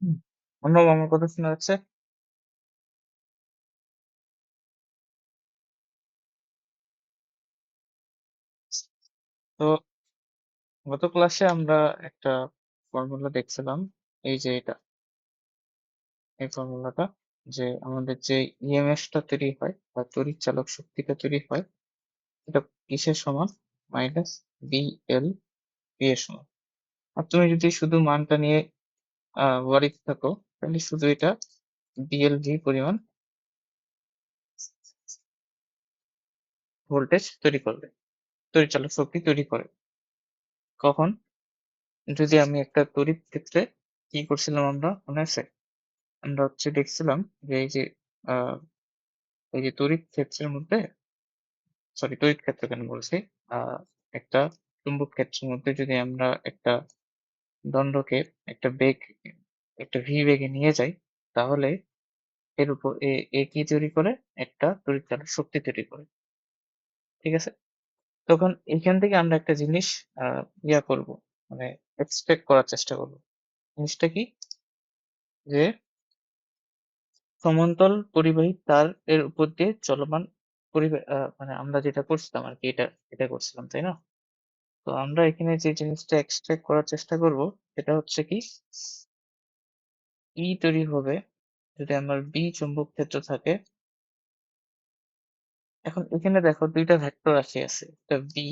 হুম। অর্ণব, আমার কথা শোনা যাচ্ছে? তো গত ক্লাসে আমরা একটা ফর্মুলা দেখছিলাম, এই যে এই ফর্মুলাটা, যে আমাদের যে ইএমএফটা তৈরি হয় বা তড়িৎ চালক শক্তিটা তৈরি হয়, এটা কিসের সমান? মাইনাস বি এল ভি এর সমান। আর তুমি যদি শুধু মানটা নিয়ে ওয়ারিড থাকো, তাহলে শুধু এটা বিএল ভি পরিমাণ ভোল্টেজ তৈরি করবে, তড়িৎ চালক শক্তি তৈরি করে। কখন? যদি আমি একটা তড়িৎ ক্ষেত্রে কি করছিলাম আমরা, মনে আছে? আমরা হচ্ছে দেখছিলাম যে আহ, এই যে তড়িৎ ক্ষেত্রের মধ্যে, সরি তড়িৎ ক্ষেত্র কেন বলছি, আহ একটা চুম্বক ক্ষেত্রের মধ্যে যদি আমরা একটা দণ্ডকে একটা বেগ, একটা ভি বেগে নিয়ে যাই, তাহলে এর উপর এ কি তৈরি করে? একটা তড়িৎ চালক শক্তি তৈরি করে। ঠিক আছে? তখন এখান থেকে আমরা একটা জিনিস করব, মানে এক্সপেক্ট করার চেষ্টা করব। জিনিসটা কি? যে সমান্তরাল পরিবাহী তার এর উপর দিয়ে চলমান মানে আমরা যেটা করছিলাম আর কি, এটা করছিলাম, তাই না? তো আমরা এখানে যে জিনিসটা এক্সট্রাক্ট করার চেষ্টা করব, সেটা হচ্ছে কি, ই তৈরি হবে যদি আমার বি চুম্বক ক্ষেত্র থাকে। এখন এখানে দেখো দুইটা ভেক্টর রাশি আছে, একটা বি,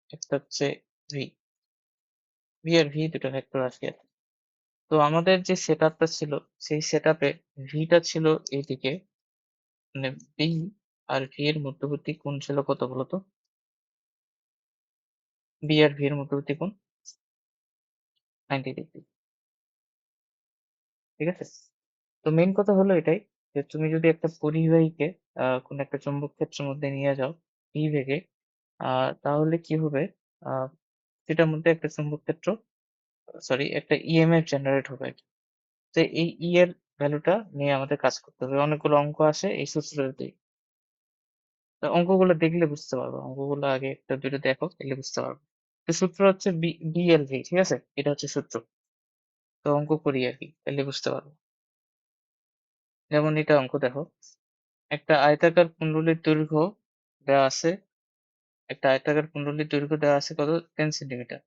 একটা হচ্ছে ভি। ভি আর ভি দুটো ভেক্টর রাশি আছে। তো আমাদের যে সেট আপটা ছিল, সেই সেট আপে ভিটা ছিল এইদিকে, মানে বি আর ভি এর মধ্যবর্তী কোণ ছিল কত বলতো? বি আর ভি এর মধ্যবর্তী কোণ 90 ডিগ্রি। ঠিক আছে? তো মেইন কথা হলো এটাই, যে তুমি যদি একটা পরিবাহীকে কোন একটা চৌম্বক ক্ষেত্রের মধ্যে নিয়ে যাও ই বেগে, তাহলে কি হবে? আহ সেটার মধ্যে একটা চৌম্বক ক্ষেত্র, সরি একটা ইএমএফ জেনারেট হবে আর কি। তো এই ই এর ভ্যালুটা নিয়ে আমাদের কাজ করতে হবে। অনেকগুলো অঙ্ক আসে এই সূত্রটাতেই। তো অঙ্কগুলো দেখলে বুঝতে পারবো, অঙ্কগুলো আগে একটা দুটো দেখো, তাহলে বুঝতে পারবো। তো সূত্র হচ্ছে বিএলভি, ঠিক আছে? এটা হচ্ছে সূত্র। তো অঙ্ক করি আর কি, তাহলে বুঝতে পারবো। যেমন এটা অঙ্ক দেখো, একটা আয়তাকার কুণ্ডলীর দৈর্ঘ্য দেওয়া আছে, দেওয়া আছে কত? 10 সেন্টিমিটার।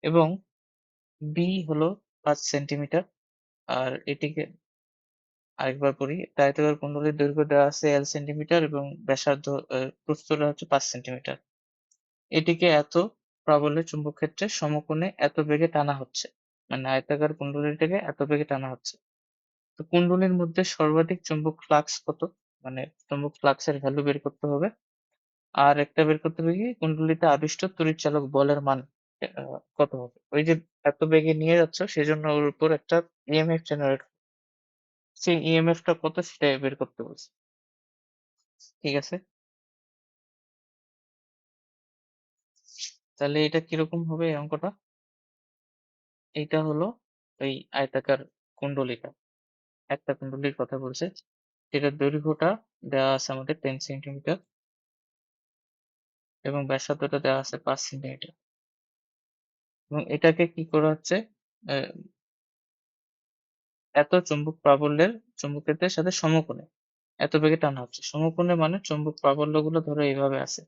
এবং বি হলো 5 সেন্টিমিটার। আর এটিকে আরেকবার পড়ি, একটা আয়তাকার কুণ্ডলীর দৈর্ঘ্য দেওয়া আছে L সেন্টিমিটার এবং ব্যাসার্ধ, প্রস্থটা হচ্ছে 5 সেন্টিমিটার। এটিকে এত প্রাবল্যের চুম্বক ক্ষেত্রে সমকোণে এত বেগে টানা হচ্ছে। মানে আয়তাকার কুণ্ডলীটাকে এত বেগে টানা হচ্ছে। তো কুণ্ডলীর মধ্যে সর্বাধিক চুম্বক ফ্লাক্স কত? মানে চুম্বক ফ্লাক্সের ভ্যালু বের করতে হবে। আর একটা বের করতে হবে কি, কুণ্ডলীতে আবিষ্ট তড়িৎচালক বলের মান কত হবে। ওই যে এত বেগে নিয়ে যাচ্ছ, সেজন্য ওর উপর একটা ইএমএফ জেনারেট, সেই ইএমএফ টা কত সেটা বের করতে বলছে। ঠিক আছে? তাহলে এটা কিরকম হবে এই অঙ্কটা? এইটা হলো ওই আয়তাকার কুণ্ডলীটা, একটা কুণ্ডলীর কথা বলছে, যেটার দৈর্ঘ্যটা দেওয়া আছে আমাদের 10 সেন্টিমিটার এবং ব্যাসার্ধটা দেওয়া আছে 5 সেন্টিমিটার। এবং এটাকে কি করা হচ্ছে, আহ, এত চুম্বক প্রাবল্যের চুম্বক ক্ষেত্রের সাথে সমকোণে এত বেগে টানা হচ্ছে। সমকোণে মানে চুম্বক প্রাবল্য গুলো ধরো এইভাবে আছে,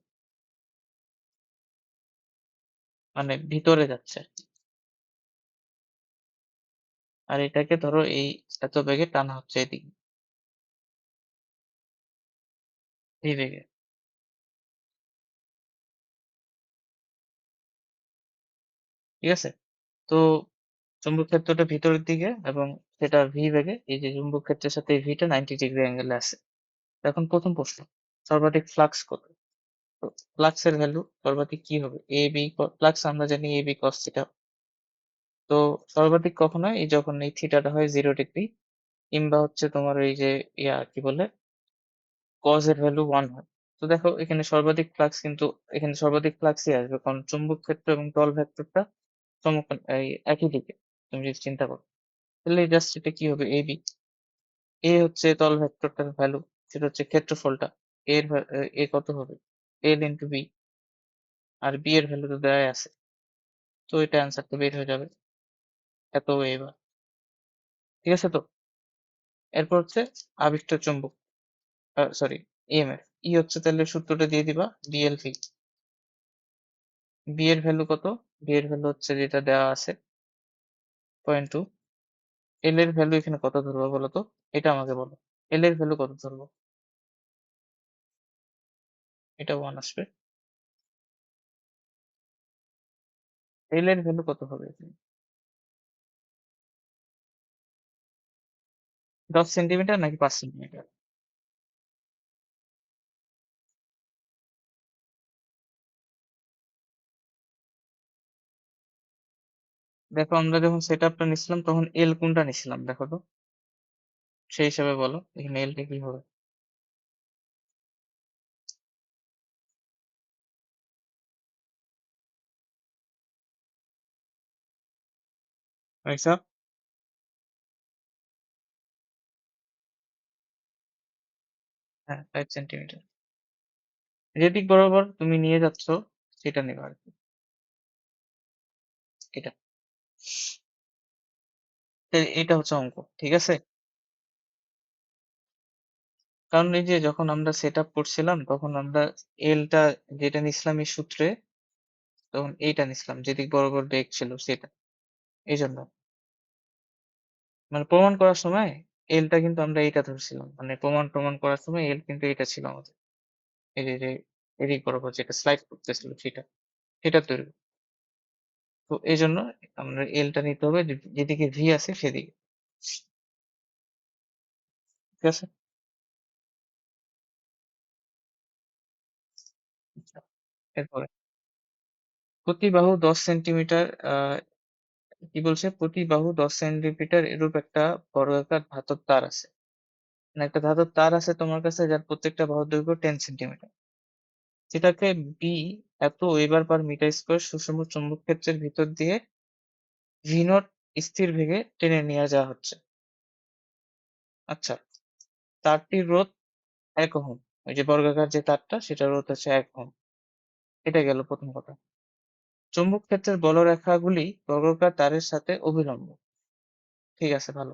মানে ভিতরে যাচ্ছে আর কি। আর এটাকে ধরো এই এত বেগে টানা হচ্ছে এদিকে, এই বেগে। ঠিক আছে? তো চুম্বক ক্ষেত্রটা ভিতরের দিকে এবং সেটা ভি বেগে, এই যে চুম্বক ক্ষেত্রের সাথে এই ভিটা 90 ডিগ্রি অ্যাঙ্গেলে আছে। এখন প্রথম প্রশ্ন, সর্বাধিক ফ্লাক্স কত? তো ফ্লাক্স এর ভ্যালু সর্বাধিক কি হবে? এ বি ফ্লাক্স আমরা জানি এ বি কস থিটা। তো সর্বাধিক কখন হয়? এই যখন এই থিটাটা হয় 0 ডিগ্রি, কিংবা হচ্ছে তোমার এই যে কি বলে, কজ এর ভ্যালু 1 হয়। তো দেখো এখানে সর্বাধিক ফ্লাক্স কিন্তু, এখানে সর্বাধিক ফ্লাক্সই আসবে, কারণ চুম্বক ক্ষেত্র এবং তল ভেক্টরটা সমকোণ, এই একই দিকে। তুমি যদি চিন্তা করো, তাহলে জাস্ট এটা কি হবে? A B. এ হচ্ছে তল ভেক্টরটার ভ্যালু, সেটা হচ্ছে ক্ষেত্রফলটা। এ কত হবে? L into B. আর বি এর ভ্যালু তো দেওয়াই আছে। তো এটা অ্যান্সারটা বের হয়ে যাবে। এত এবার ঠিক আছে তো? এরপর হচ্ছে আবিষ্ট চুম্বক, সরি, ইএমএফ। হচ্ছে তাহলে সূত্রটা দিয়ে দিবা, বিএলভি। বি এর ভ্যালু কত? বি এর ভ্যালু হচ্ছে যেটা দেওয়া আছে 0.2। এল এর ভ্যালু এখানে কত ধরবো বলো তো? এটা আমাকে বলো। এল এর ভ্যালু কত ধরবো? এটা 1 আসবে। এল এর ভ্যালু কত হবে এখানে? 10 সেন্টিমিটার নাকি 5 সেন্টিমিটার? দেখো আমরা যখন সেট আপটা নিছিলাম তখন এল কোনটা নিছিলাম দেখো তো, সেই হিসাবে বলো এখানে এলটা কি হবে। পয়সা। হ্যাঁ, 5 সেন্টিমিটার। যেদিক বরাবর তুমি নিয়ে যাচ্ছ সেটা নেবে আর কি, এটা। তো এটা হচ্ছে অঙ্ক, ঠিক আছে? কারণ এই যে যখন আমরা সেট আপ করছিলাম তখন আমরা এলটা যেটা নিছিলাম এই সূত্রে, তখন এইটা নিছিলাম যেদিক বরাবর বেগ ছিল সেটা, এই জন্য। মানে প্রমাণ করার সময় এলটা কিন্তু আমরা এইটা ধরছিলাম, মানে প্রমাণ প্রমাণ করার সময় এল কিন্তু এটা ছিল আমাদের, এই যে এদিক বরাবর যেটা স্লাইড করতেছিল সেটা, সেটা তৈরি। তো এই জন্য আমরা এলটা নিতে হবে যেদিকে ভি আছে সেদিকে, ঠিক আছে? আচ্ছা, এরপরে প্রতি বাহু 10 সেন্টিমিটার, কি বলছে, প্রতি বাহু 10 সেন্টিমিটার এরূপ একটা বর্গাকার ধাতব তার আছে। মানে একটা ধাতব তার আছে তোমার কাছে যার প্রত্যেকটা বাহুর দৈর্ঘ্য 10 সেন্টিমিটার, যেটাকে বি এত ওয়েবার পার মিটার স্কোয়ার সুষম চৌম্বক ক্ষেত্রের ভিতর দিয়ে ভি নট স্থির বেগে টেনে নিয়ে যাওয়া হচ্ছে। আচ্ছা, তারটির রোধ 1 ওহম। ওই যে বর্গাকার যে তারটা সেটার রোধ হচ্ছে 1 ওহম। এটা গেল প্রথম কথা। চৌম্বক ক্ষেত্রের বলরেখাগুলি বর্গাকার তারের সাথে অভিলম্ব। ঠিক আছে, ভালো।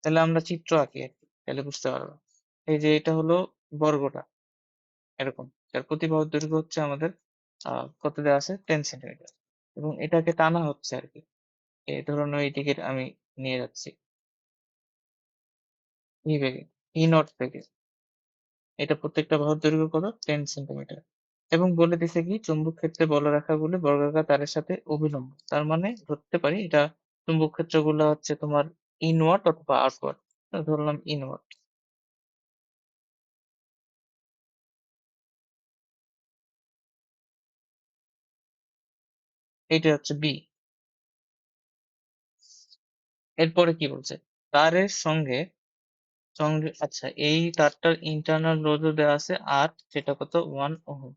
তাহলে আমরা চিত্র আঁকি আর কি, তাহলে বুঝতে পারবো। এই যে এটা হলো বর্গটা, এরকম, যার প্রতি বাহুর দৈর্ঘ্য হচ্ছে আমাদের কত দেওয়া আছে, 10 সেন্টিমিটার, এবং এটাকে টানা হচ্ছে আর কি। এই ধরুন এইদিকে আমি নিয়ে যাচ্ছি ই বেগে, ই নট বেগে। এটা প্রত্যেকটা বাহুর দৈর্ঘ্য কত, 10 সেন্টিমিটার। এবং বলে দিছে কি চুম্বক ক্ষেত্রে বলরেখাগুলি বর্গাকার তারের সাথে অভিলম্ব, তার মানে ধরতে পারি এটা চুম্বক ক্ষেত্রগুলো হচ্ছে তোমার ইনওয়ার্ড অথবা আউটওয়ার্ড। ধরলাম ইনওয়ার্ড। এইটা হচ্ছে বি। এরপরে কি বলছে, তারের সঙ্গে আচ্ছা, এই তারটার ইন্টারনাল রোধও দেওয়া আছে আর, সেটা কত, 1 ওহম।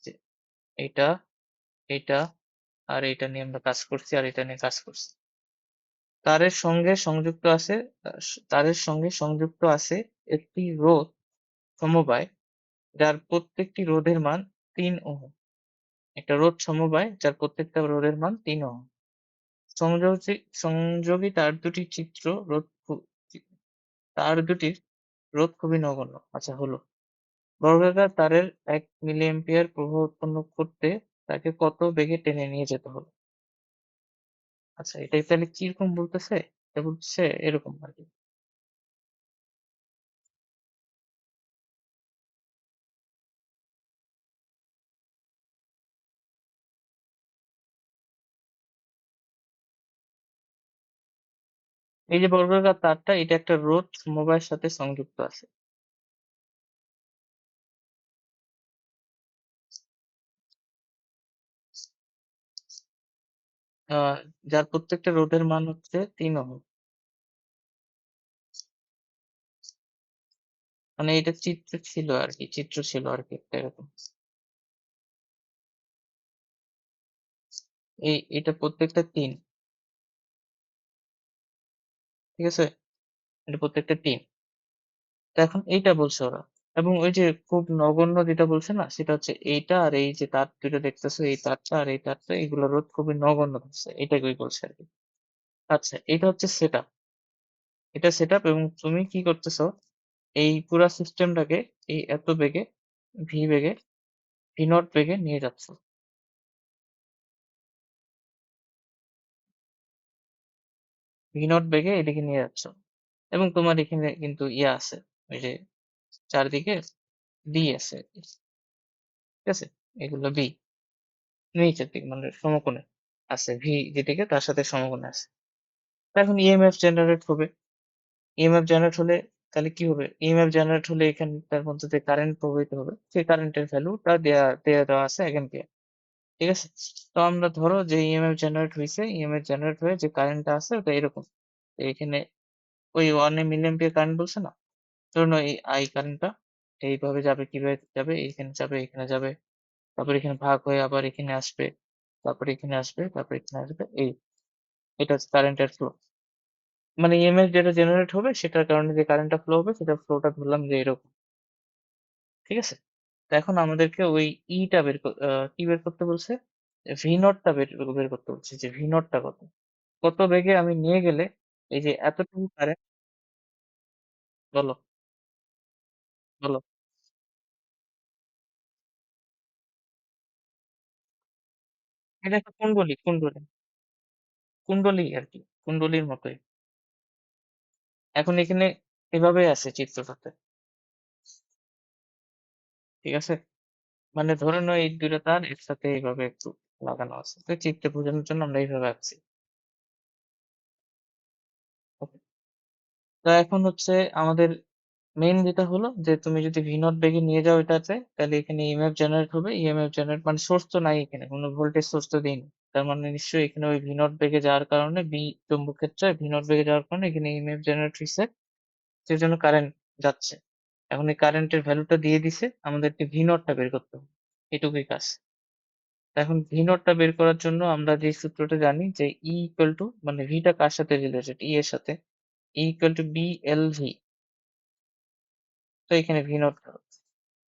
যে এটা, এটা আর এটা নিয়ে আমরা কাজ করছি আর এটা নিয়ে কাজ করছি। তারের সঙ্গে সংযুক্ত আছে, তারের সঙ্গে সংযুক্ত আছে একটি রোধ সমবায় যার প্রত্যেকটি রোধের মান 3 ওহম। একটা রোধ সমবায় যার প্রত্যেকটা রোধের মান 3 ওহম। সংযোগী তার দুটির চিত্র রোধ তার দুটির রোধ খুবই নগণ্য। আচ্ছা, হলো। বর্গাকার তারের 1 মিলিঅ্যাম্পিয়ার প্রবাহ উৎপন্ন করতে তাকে কত বেগে টেনে নিয়ে যেতে হবে? আচ্ছা, এটা তাহলে কিরকম বলতেছে? এটা বলছে এরকম আরকি। এই যে বর্গাকার তারটা, এটা একটা রোধ সমবায়ের সাথে সংযুক্ত আছে। আহ যার প্রত্যেকটা রোধের মান হচ্ছে 3 ওহম। মানে এটা চিত্র ছিল আর কি, চিত্র ছিল আর কি একটা এরকম। এটা প্রত্যেকটা 3, ঠিক আছে? এটা প্রত্যেকটা 3। তো এখন এইটা বলছে ওরা। এবং ওই যে খুব নগণ্য যেটা বলছে না, সেটা হচ্ছে এইটা আর এই যে তার দুটো দেখতেছো, এই তারটা আর এই তারটা, এগুলো রোধ খুবই নগণ্য ধরছে, এটাকেই বলছে আর কি। আচ্ছা, এটা হচ্ছে সেটআপ। এটা সেটআপ এবং তুমি কি করতেছো, এই পুরা সিস্টেমটাকে এই এত বেগে, ভি বেগে, ভি নট বেগে নিয়ে যাচ্ছ। ভি নট বেগে এদিকে নিয়ে যাচ্ছ। এবং তোমার এখানে কিন্তু ইয়ে আছে, ওই যে চারদিকে বি আছে, ঠিক আছে? এগুলো বি নিচের দিকে মানে সমকোণে আছে, ভি যেদিকে তার সাথে সমকোণে আছে। তো এখন ইএমএফ জেনারেট হবে। ইএমএফ জেনারেট হলে তাহলে কি হবে? ইএমএফ জেনারেট হলে এখানটার মধ্যে যে কারেন্ট প্রবাহিত হবে, সেই কারেন্টের ভ্যালুটা দেওয়া আছে এক অ্যাম্পিয়ার। ঠিক আছে? তো আমরা ধরো যে ইএমএফ জেনারেট হইছে, ইএমএফ জেনারেট হয়ে যে কারেন্টটা আছে ওটা এরকম। তো এখানে ওই 1 মিলি অ্যাম্পিয়ার কারেন্ট বলছে না? ধরে নাও এই I কারেন্টটা এইভাবে যাবে, কিভাবে যাবে? এইখানে যাবে, এখানে যাবে, তারপর এখানে ভাগ হয়ে আবার এখানে আসবে, তারপরে এখানে আসবে, তারপরে এখানে আসবে, এই এটা হচ্ছে কারেন্টের ফ্লো। মানে ইএমএফ যেটা জেনারেট হবে সেটার কারণে যে কারেন্টটা ফ্লো হবে সেটার ফ্লোটা ধরলাম যে এরকম। ঠিক আছে? তো এখন আমাদেরকে ওই টা কি বের করতে বলছে? ভি নটটা বের করতে বলছে যে ভি নটটা কত? কত বেগে আমি নিয়ে গেলে এই যে এতটুকু কারেন্ট, বলো, বলো। এটা একটা কুণ্ডলী আরকি। কুণ্ডলীর মতোই। এখন এখানে এভাবে আছে চিত্রটাতে। ঠিক আছে? মানে ধরে নাও এই ২ টা তার একসাথে এইভাবে একটু লাগানো আছে। তো চিত্রে বোঝানোর জন্য আমরা এইভাবে আঁকছি। ওকে। তো এখন হচ্ছে আমাদের মেইন যেটা হলো যে তুমি যদি ভি নট বেগে নিয়ে যাও এটাতে, তাহলে এখানে ইএমএফ জেনারেট হবে। ইএমএফ জেনারেট মানে সোর্স তো নাই এখানে। কোন ভোল্টেজ সোর্স তো দেইনি। তার মানে নিশ্চয়ই এখানে ওই ভি নট বেগে যাওয়ার কারণে চুম্বক ক্ষেত্রে ভি নট বেগে যাওয়ার কারণে এখানে ইএমএফ জেনারেট হইছে। সেজন্য কারেন্ট যাচ্ছে। এখন এই কারেন্টের ভ্যালুটা দিয়ে দিছে। আমাদেরকে ভি নটটা বের করতে হবে। এটুকুই কাজ। এখন ভি নটটা বের করার জন্য আমরা যে সূত্রটা জানি যে ই ইকুয়াল টু মানে ভিটা কার সাথে রিলেটেড, ই এর সাথে, E equal to B L V. তো এখানে ভি নট,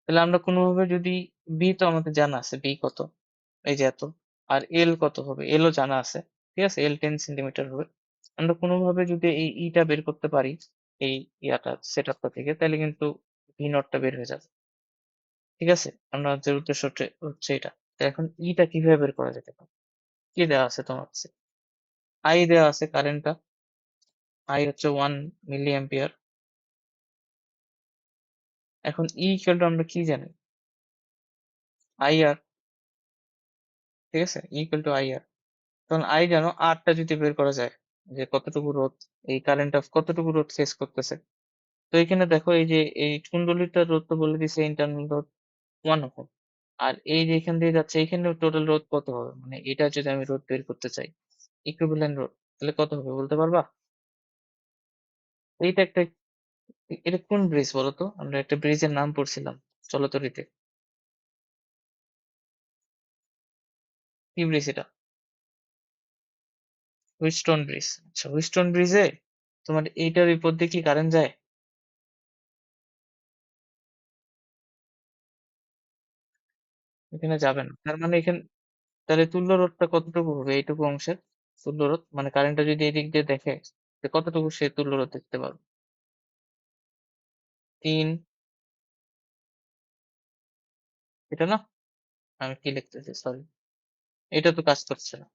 তাহলে আমরা কোনোভাবে যদি বি তো আমাদের জানা আছে বি কত, এই যে এত, আর এল কত হবে, এল ও জানা আছে, ঠিক আছে, এল 10 সেন্টিমিটার হবে। আমরা কোনোভাবে যদি এই ইটা বের করতে পারি এই ইয়াটা সেট আপটা থেকে, তাহলে কিন্তু ভি নটটা বের হয়ে যাবে। ঠিক আছে, আমাদের উদ্দেশ্যটা হচ্ছে এটা। তো এখন ইটা কিভাবে বের করা যেতে পারে? কি দেওয়া আছে তোমার কাছে? আই দেওয়া আছে কারেন্টটা, আই হচ্ছে 1 মিলি অ্যাম্পিয়ার। এখন ই ইকুয়াল টু আমরা কি জানি? আই আর, ঠিক আছে, ই ইকুয়াল টু আই আর। তখন আই জানো, আরটা যদি বের করা যায় যে কতটুকু রোধ, এই কারেন্টটা কতটুকু রোধ ফেস করতেছে। তো এখানে দেখো এই যে এই কুণ্ডলীটার রোধ তো বলে দিছে ইন্টারনাল রোধ 1 ওহম। আর এই যে এখান দিয়ে যাচ্ছে এখানে টোটাল রোধ কত হবে, মানে এটা যদি আমি রোধ বের করতে চাই ইকুইভ্যালেন্ট রোধ, তাহলে কত হবে বলতে পারবা? এইটা একটা, এটা কোন ব্রিজ বলতো? আমরা একটা ব্রিজের নাম পড়ছিলাম চলতরিতে। কি ব্রিজ এটা? Wheatstone bridge. আচ্ছা, হুইটস্টোন ব্রিজে তোমার এইটার উপর দিয়ে কি কারেন্ট যায়? এখানে যাবে না। তার মানে এখানে তাহলে তুল্য রোধটা কতটুকু হবে এইটুকু অংশের তুল্য রোধ? মানে কারেন্টটা যদি এদিক দিয়ে দেখে যে কতটুকু সে তুল্য রোধ দেখতে পারবে? ৩, এটা না? আমি কি লিখতেছি, সরি। এটা তো কাজ করছে না।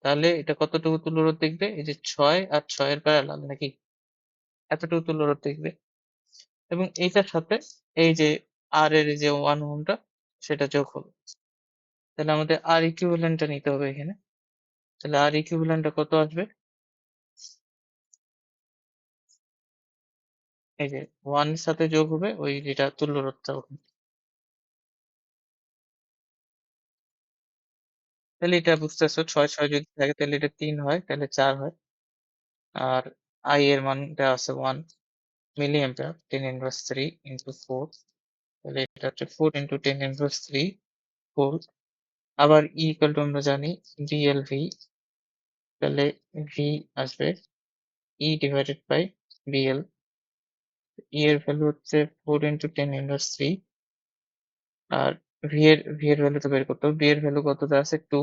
তাহলে এটা কতটুকু তুল্য রোধ দেখবে? এই যে ৬ আর ৬ এর প্যারালাল নাকি? এতটুকু তুল্য রোধ দেখবে। এবং এইটার সাথে এই যে আর এর যে 1 ওহমটা সেটা যোগ হবে। তাহলে আমাদের আর ইকুইভ্যালেন্টটা নিতে হবে এখানে। তাহলে আর ইকুইভ্যালেন্টটা কত আসবে? এই যে 1 এর সাথে যোগ হবে ওই যেটা তুল্য রোধটা ওখানে। তাহলে এটা বুঝতেছো ৬, ৬ যদি থাকে তাহলে এটা ৩ হয়, তাহলে ৪ হয়। আর I এর মান দেওয়া আছে 1 মিলি অ্যাম্পিয়ার 10 ইনভার্স 3 ইনটু 4, তাহলে এটা হচ্ছে 4 ইনটু 10 ইনভার্স 3 ভোল্ট। আবার E ইকুয়াল টু আমরা জানি VLV, তাহলে V আসবে E divided by VL। E এর ভ্যালু হচ্ছে 4 ইনটু 10 ইনভার্স 3, আর V এর ভ্যালু তো বের করতে হবে। V এর ভ্যালু কত দেওয়া আছে? 2।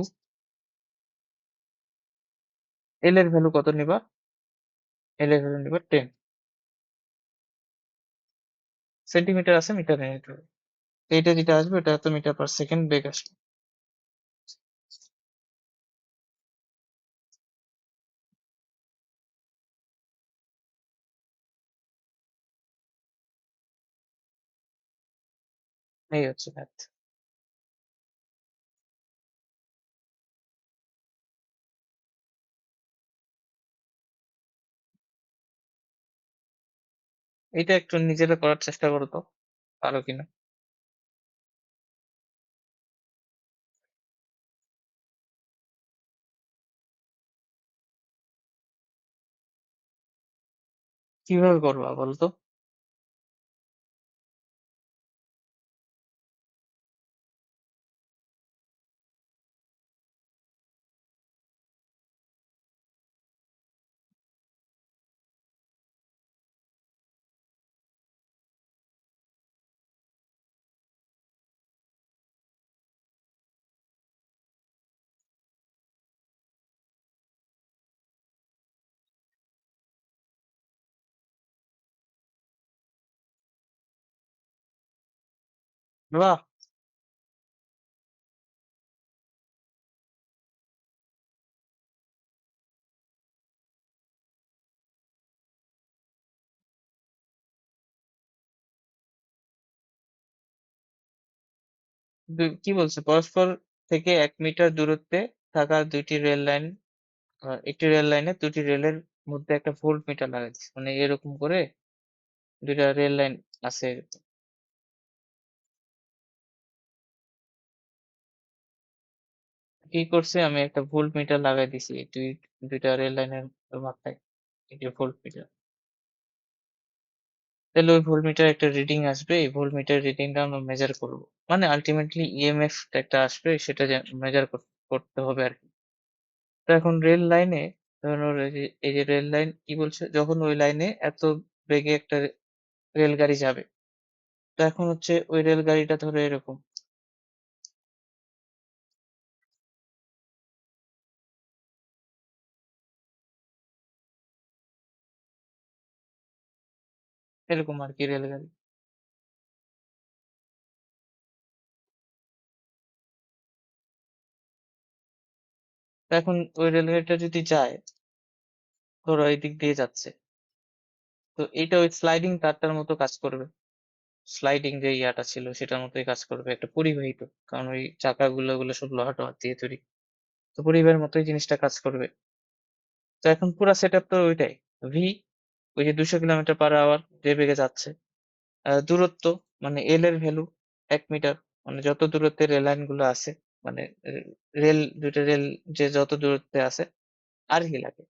এল এর ভ্যালু কত নিবা? এল এর ভ্যালু নিবা 10 সেন্টিমিটার আছে, মিটারে নিতে হবে। এইটা যেটা আসবে এটা এত মিটার পার সেকেন্ড বেগ আসবে। এই হচ্ছে ম্যাথ। এটা একটু নিজেরা করার চেষ্টা করো তো, পারো কিনা। কিভাবে করবা বলতো? বাহ! কি বলছে, পরস্পর থেকে 1 মিটার দূরত্বে থাকা দুইটি রেল লাইন, একটি রেল লাইনে দুটি রেলের মধ্যে একটা ভোল্ট মিটার লাগাইছে, মানে এরকম করে দুইটা রেল লাইন আছে। কি করছে, আমি একটা ভোল্ট মিটার লাগাই দিছি দুইটা রেল লাইনের মাথায়, এই যে ভোল্ট মিটার। তাহলে ওই ভোল্ট মিটার একটা রিডিং আসবে, এই ভোল্ট মিটার রিডিংটা আমরা মেজার করব, মানে আলটিমেটলি ইএমএফ একটা আসবে, সেটা মেজার করতে হবে আর কি। তো এখন রেল লাইনে, ধরুন ওর এই যে রেল লাইন কি বলছে, যখন ওই লাইনে এত বেগে একটা রেলগাড়ি যাবে, তো এখন হচ্ছে ওই রেলগাড়িটা ধরো এরকম, এরকম আর কি রেলগাড়ি। তো এখন ওই রেলগাড়িটা যদি যায়, ধরো এই দিক দিয়ে যাচ্ছে, তো এটা ওই স্লাইডিং তারটার মতো কাজ করবে। স্লাইডিং যে ইয়াটা ছিল সেটার মতোই কাজ করবে, একটা পরিবাহিত, কারণ ওই চাকাগুলো ওগুলো সব লোহা টোহা দিয়ে তৈরি, তো পরিবাহের মতোই জিনিসটা কাজ করবে। তো এখন পুরা সেট আপ তো ওইটাই, ভি, ওই যে 200 কিলোমিটার পার আওয়ার যে বেগে যাচ্ছে। দূরত্ব, মানে এল এর ভ্যালু 1 মিটার, মানে যত দূরত্বে রেল লাইন গুলো আছে, মানে দুইটা রেল যে যত দূরত্বে আছে। আর কি লাগে,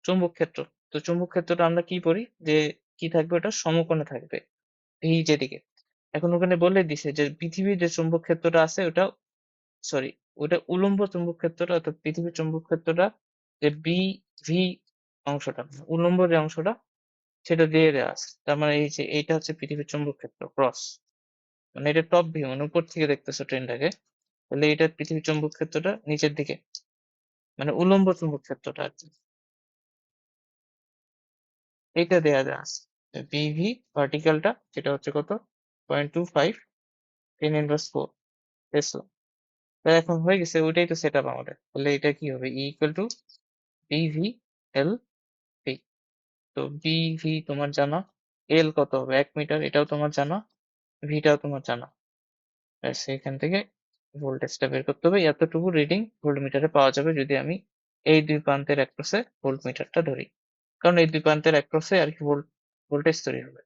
চুম্বক ক্ষেত্র। তো চুম্বক ক্ষেত্রটা আমরা কি করি, যে কি থাকবে, ওটা সমকোণে থাকবে, এই যেদিকে। এখন ওখানে বলে দিছে যে পৃথিবীর যে চুম্বক ক্ষেত্রটা আছে ওটা, সরি, ওটা উলম্ব চুম্বক ক্ষেত্রটা, অর্থাৎ পৃথিবীর চুম্বক ক্ষেত্রটা, যে বি ভি অংশটা, উলম্ব যে অংশটা, সেটা দিয়ে দেওয়া আছে। তার মানে এই যে এইটা হচ্ছে পৃথিবীর চুম্বক ক্ষেত্র ক্রস, মানে এটা টপ ভিউ, মানে উপর থেকে দেখতেছো ট্রেনটাকে, তাহলে এটা পৃথিবীর চুম্বক ক্ষেত্রটা নিচের দিকে, মানে উলম্ব চুম্বক ক্ষেত্রটা আর কি, এইটা দেয়া আছে। বিভি ভার্টিক্যালটা সেটা হচ্ছে কত, 0.25 10^4 টেসলা। তো এখন হয়ে গেছে, ওইটাই তো সেট আপ আমাদের, তাহলে এটা কি হবে, ই ইকুয়াল টু বিভি এল পি। তো বিভি তোমার জানা, এল কত হবে 1 মিটার, এটাও তোমার জানা, ভিটাও তোমার জানা। ব্যাস এখান থেকে ভোল্টেজটা বের করতে হবে, এতটুকু রিডিং ভোল্টমিটারে পাওয়া যাবে যদি আমি এই দুই প্রান্তের অ্যাক্রসে ভোল্টমিটারটা ধরি, কারণ এই দুই প্রান্তের অ্যাক্রসে আর কি ভোল্টেজ তৈরি হবে।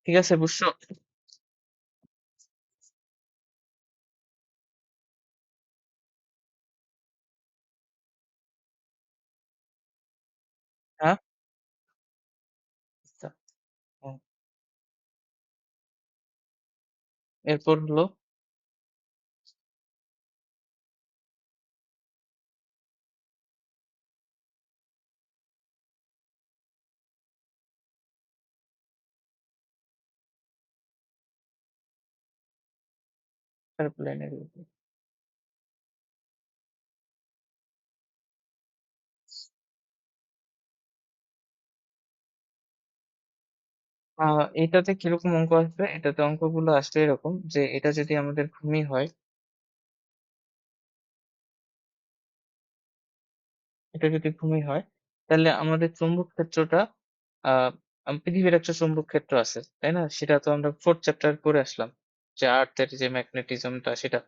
ঠিক আছে, বুঝছো? হ্যাঁ, আচ্ছা, হুম, এরপর হলো এয়ারপ্লেনের। এটাতে কিরকম অঙ্ক আসবে? এটাতে অঙ্কগুলো আসবে এরকম যে এটা যদি আমাদের ভূমি হয়, এটা যদি ভূমি হয়, তাহলে আমাদের চৌম্বক ক্ষেত্রটা আহ পৃথিবীর একটা চৌম্বক ক্ষেত্র আছে, তাই না? সেটা তো আমরা 4th চ্যাপ্টার পড়ে আসলাম, যে আর্থের যে ম্যাগনেটিজমটা সেটা।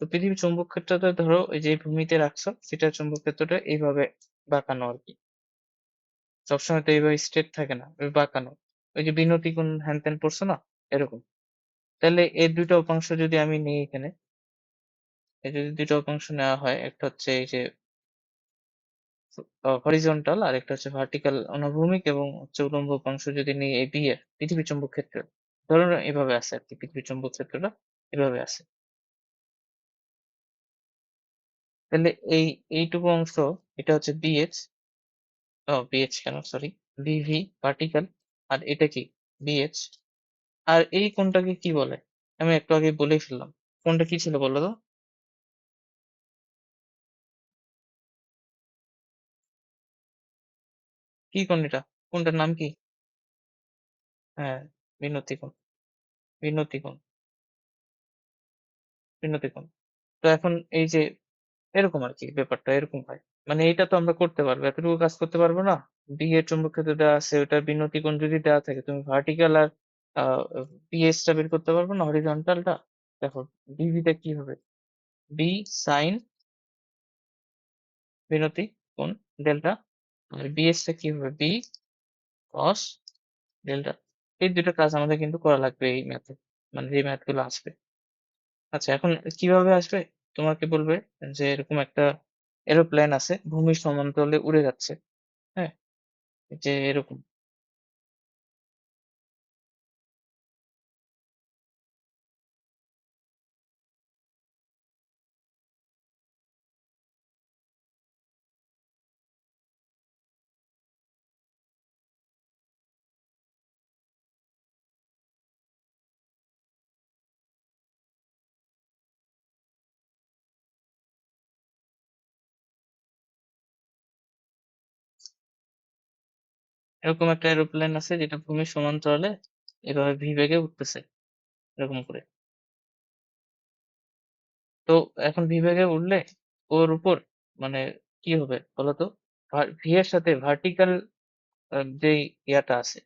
তো পৃথিবীর চৌম্বক ক্ষেত্রটা ধরো ওই যে ভূমিতে রাখছো, সেটা চৌম্বক ক্ষেত্রটা এইভাবে বাঁকানো আর কি। সবসময় তো এইভাবে স্ট্রেট থাকে না, ওই বাঁকানো। ওই যে বিনতি কোণ হ্যান ত্যান পড়ছো না, এরকম। তাহলে এর দুটো উপাংশ যদি আমি নিই এখানে, এই যদি দুটো উপাংশ নেওয়া হয়, একটা হচ্ছে এই যে হরিজন্টাল আর একটা হচ্ছে ভার্টিক্যাল অনুভূমিক, এবং হচ্ছে উল্লম্ব উপাংশ যদি নিই এই বি এর পৃথিবী চৌম্বক ক্ষেত্র, ধরুন এভাবে আছে আর কি, পৃথিবী চৌম্বক ক্ষেত্রটা এভাবে আছে। তাহলে এই এইটুকু অংশ, এটা হচ্ছে বিএইচ, বিএইচ কেন, সরি, বিভি ভার্টিক্যাল, আর এটা কি বিএইচ। আর এই কোণটাকে কি বলে? আমি একটু আগে বলেই ফেললাম। কোণটা কি ছিল বলো তো? কি কোণ এটা? কোণটার নাম কি? হ্যাঁ, বিনতি কোণ। বিনতি কোণ। বিনতি কোণ। তো এখন এই যে এরকম আরকি, ব্যাপারটা এরকম হয়। মানে এইটা তো আমরা করতে পারবো। এতটুকু কাজ করতে পারবো না? ডি এর চৌম্বক ক্ষেত্র দেওয়া আছে, ওটার বিনতি কোণ যদি দেওয়া থাকে, তুমি ভার্টিক্যাল আর আ পিএইচ টা বের করতে পারবে না, হরিজন্টালটা? দেখো ডিভি টা কি হবে? বি সাইন বিনতি কোণ ডেল্টা, আর বিএইচ টা কি হবে? বি কস ডেল্টা। এই ২ টা কাজ আমাদের কিন্তু করা লাগবে এই ম্যাথে। মানে যে ম্যাথ গুলো আসবে। আচ্ছা, এখন কিভাবে আসবে? তোমাকে বলবে যে এরকম একটা এরোপ্লেন আছে, ভূমির সমান্তরালে উড়ে যাচ্ছে। হ্যাঁ? যে এরকম। এরকম একটা এরোপ্লেন আছে যেটা ভূমির সমান্তরালে এভাবে ভি বেগে উঠতেছে, এরকম করে। তো এখন ভি বেগে উঠলে ওর উপর মানে কি হবে বলতো? ভি এর সাথে ভার্টিক্যাল যেই ইয়াটা আছে,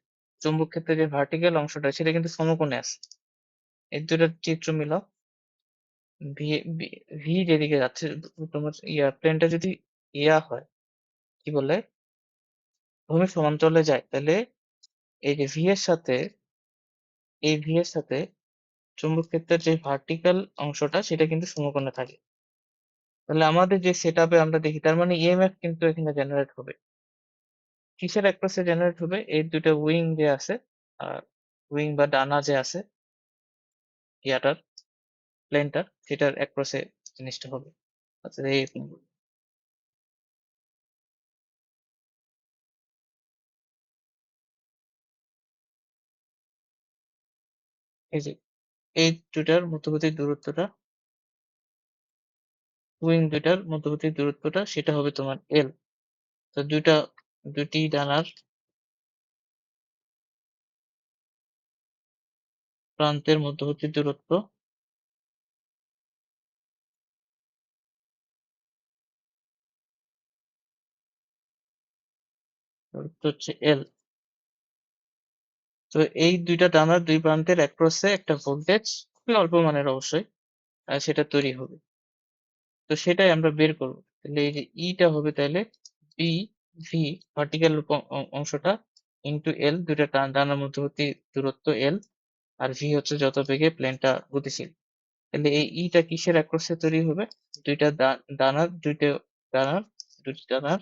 চুম্বক ক্ষেত্রে যে ভার্টিক্যাল অংশটা সেটা কিন্তু সমকোণে আছে। এই দুটার চিত্র মিলাও। ভি ভি যেদিকে যাচ্ছে, তোমার প্লেনটা যদি হয়, কি বলে, ভূমির সমান্তরালে যায়, তাহলে এই যে ভি এর সাথে, এই ভি এর সাথে চুম্বক ক্ষেত্রের যে ভার্টিক্যাল অংশটা সেটা কিন্তু সমকোণে থাকে। তাহলে আমাদের যে সেট আপে আমরা দেখি, তার মানে ইএমএফ কিন্তু এখানে জেনারেট হবে। কিসের অ্যাক্রসে জেনারেট হবে? এই দুটো উইং যে আছে, আর উইং বা ডানা যে আছে ইয়াটার, প্লেনটার, সেটার অ্যাক্রসে জিনিসটা হবে। আচ্ছা, এই যে এই দুটার মধ্যবর্তী দূরত্বটা, উইং দুটার মধ্যবর্তী দূরত্বটা সেটা হবে তোমার এল। তো দুটি ডানার প্রান্তের মধ্যবর্তী দূরত্ব হচ্ছে এল। তো এই দুইটা ডানার দুই প্রান্তের অ্যাক্রসে একটা ভোল্টেজ, খুবই অল্প মানের অবশ্যই, সেটা তৈরি হবে। তো সেটাই আমরা বের করবো। তাহলে এই যে ইটা হবে তাহলে বি ভি, ভার্টিক্যাল অংশটা, ইন্টু এল, দুইটা ডানার মধ্যবর্তী দূরত্ব এল, আর ভি হচ্ছে যত বেগে প্লেনটা গতিশীল। তাহলে এই ইটা কিসের অ্যাক্রসে তৈরি হবে? দুইটা ডানার দুইটা ডানার দুটি ডানার